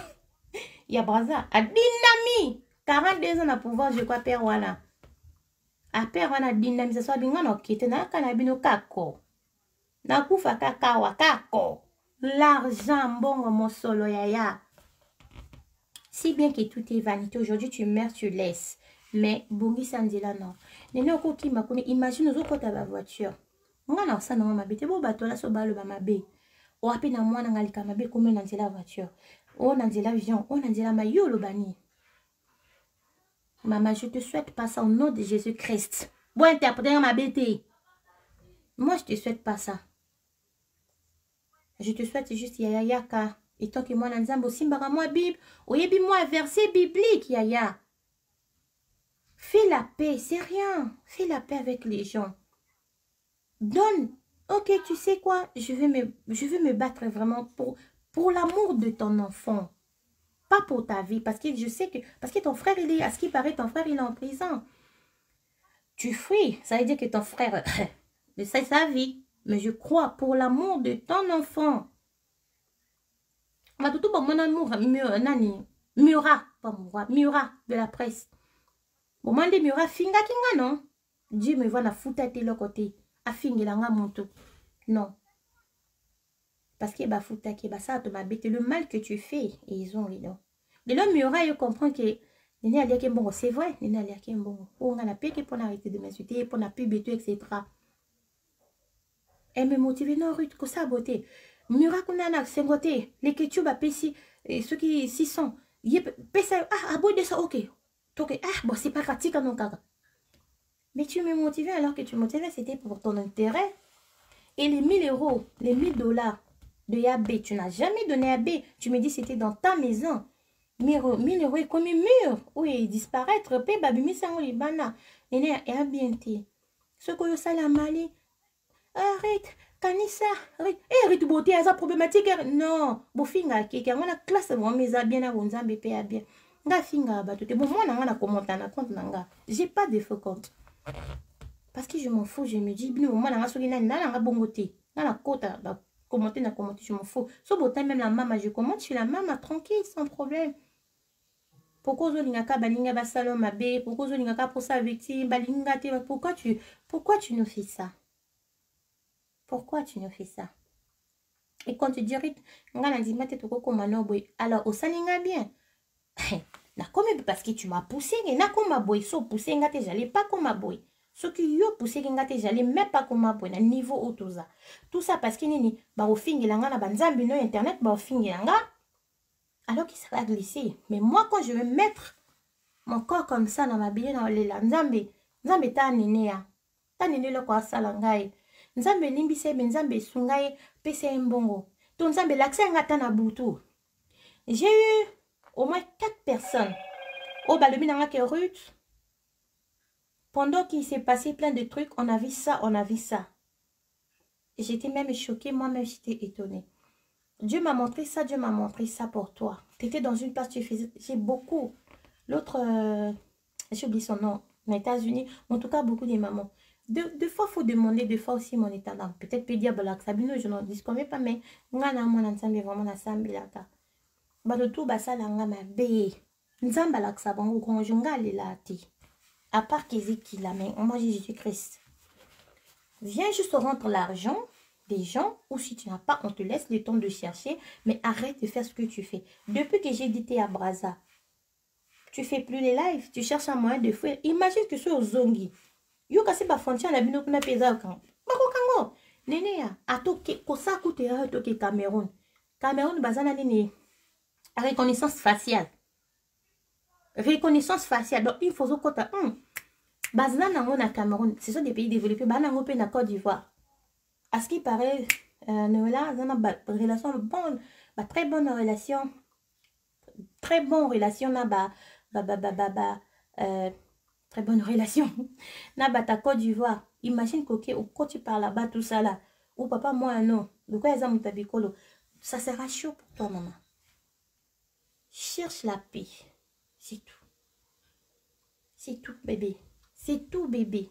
Ya Braza a dynami 42 ans na pouvoir je crois père wana. A père wana dynami ça soit binga no kete na kana bino kako. Na kufa kakawa kako. L'argent mbongo mon solo yaya. Si bien que tout est vanité aujourd'hui tu meurs tu laisses. Mais bongi sandila non. Nene okoki makoni imagine ozokota ba voiture. Nga na sa na mabe te bo bato la so balo ba mabe. O apena mwana ngalika mabe comme na la voiture. On a dit l'avion, on a dit la maillot, le bani. Maman, je te souhaite pas ça au nom de Jésus-Christ. Bon, interpréter ma bêtise. Moi, je te souhaite pas ça. Je te souhaite juste yaya yaka. Et toi que moi, nanzambo simbara moi Bible. Oyebi moi verset biblique, yaya. Fais la paix, c'est rien. Fais la paix avec les gens. Donne. Ok, tu sais quoi? Je vais me battre vraiment pour l'amour de ton enfant. Pas pour ta vie. Parce que je sais que... Parce que ton frère, il est... À ce qui paraît, ton frère, il est en prison. Tu fuis. Ça veut dire que ton frère... c'est sa vie. Mais je crois pour l'amour de ton enfant. Ma tout pour mon amour. Mura. Pas moi. Mura de la presse. Bon, moi, des Mura, finga kinga, non? Dieu me voit la foutre à tel côté. A finga la monto. Non. Parce que bah fouta qui bah ça te m'a bête le mal que tu fais et ils ont raison. De l'homme Miura il comprend que Néné a dit bon c'est vrai Néné a dit bon on a la paix pour arrêter de m'insulter pour n'a plus bêter etc. Elle me motive non Ruth que ça beauté Miura qu'on a c'est côté les ketchup à PC et ceux qui 600 il pesa ah bout de ça ok ok ah bon c'est pas pratique non caca. Mais tu me motivais alors que tu motivais c'était pour ton intérêt et les 1000 €, les 1000 $ de Yabé, tu n'as jamais donné à B. Tu me dis c'était dans ta maison. 1000 € est comme un mur. Oui, disparaître. Pe babimi sango libana. Nene a bien été. Ce que ça la mali. Arrête. Kanissa. Arrête. Arrête beauté à sa problématique. Non. Bofinga keke. On a classe vraiment mais a bien à bonzambe pe a bien. Nga finga ba tout. Bon, moi, na commenté na compte nanga. J'ai pas de faux compte. Parce que je m'en fous, je me dis, moi, na soki na nga bongoté. Na la kota, ba commenter, je m'en fous. So, botin, même la maman, je commente, je suis la maman, tranquille, sans problème. Pourquoi ozolingaka balinga basalo mabe, pourquoi ozolingaka pour sa victime, balinga te, pourquoi tu nous fais ça? Pourquoi tu nous fais ça? Et quand tu dirais, alors, au salinga bien. Na comme parce que tu m'as poussé, na comme boy, so poussé, ngate, j'allais pas comme boy. Ce qui yo poussé, ngate, j'allais même pas comme boy, na niveau autoza. Tout ça parce que nini, ba au fingi langa na banzambi no internet, ba au fingi langa. Alors qu'il ça va glisser. Mais moi, quand je vais mettre mon corps comme ça dans ma billet, dans les nzambe, nzambe ta nene ya. Ta nene lo kwa salangai. Nzambe limbise, nzambe sungai, pese mbongo. Ton nzambe l'accès ngata na butu. J'ai eu au moins 4 personnes. Oh, bah, le minanga qui est rude. Pendant qu'il s'est passé plein de trucs, on a vu ça, on a vu ça. J'étais même choquée, moi-même, j'étais étonnée. Dieu m'a montré ça pour toi. Tu étais dans une place, tu faisais... J'ai beaucoup. L'autre, j'ai oublié son nom, aux États-Unis, en tout cas, beaucoup de mamans. Deux fois, il faut demander, deux fois aussi, mon état d'âme. Peut-être pédia balak sabino, je n'en dis pas, mais moi, mon ensemble est vraiment ensemble là. Bah, le tout, bah, ça, là, ma bé. Nzamba balak sabango, quand je n'ai là, à part qu'il a, mais moi, j'ai Jésus-Christ. Viens juste rendre l'argent des gens, ou si tu n'as pas, on te laisse le temps de chercher, mais arrête de faire ce que tu fais. Depuis que j'ai dit à Braza, tu fais plus les lives, tu cherches un moyen de fuir. Imagine que c'est au zongi. Yo kasi ba frontière na bino kuna peza kan. Bako kango. Nene ya, atoke kosa koute ya toke Cameroun. Cameroun bazana nini reconnaissance faciale. Reconnaissance faciale. Donc il faut kota bazana nango na Cameroun, ce sont des pays développés, banango pe na Côte d'Ivoire. À ce qui paraît Noëlla zana relation bonne, très bonne relation. Très bonne relation na très bonne relation. Na bata Côte d'Ivoire. Imagine que quand tu parles là-bas, tout ça là. Ou papa, moi non. De quoi ils ont tabicolo. Ça sera chaud pour toi, maman. Cherche la paix. C'est tout. C'est tout, bébé. C'est tout, bébé.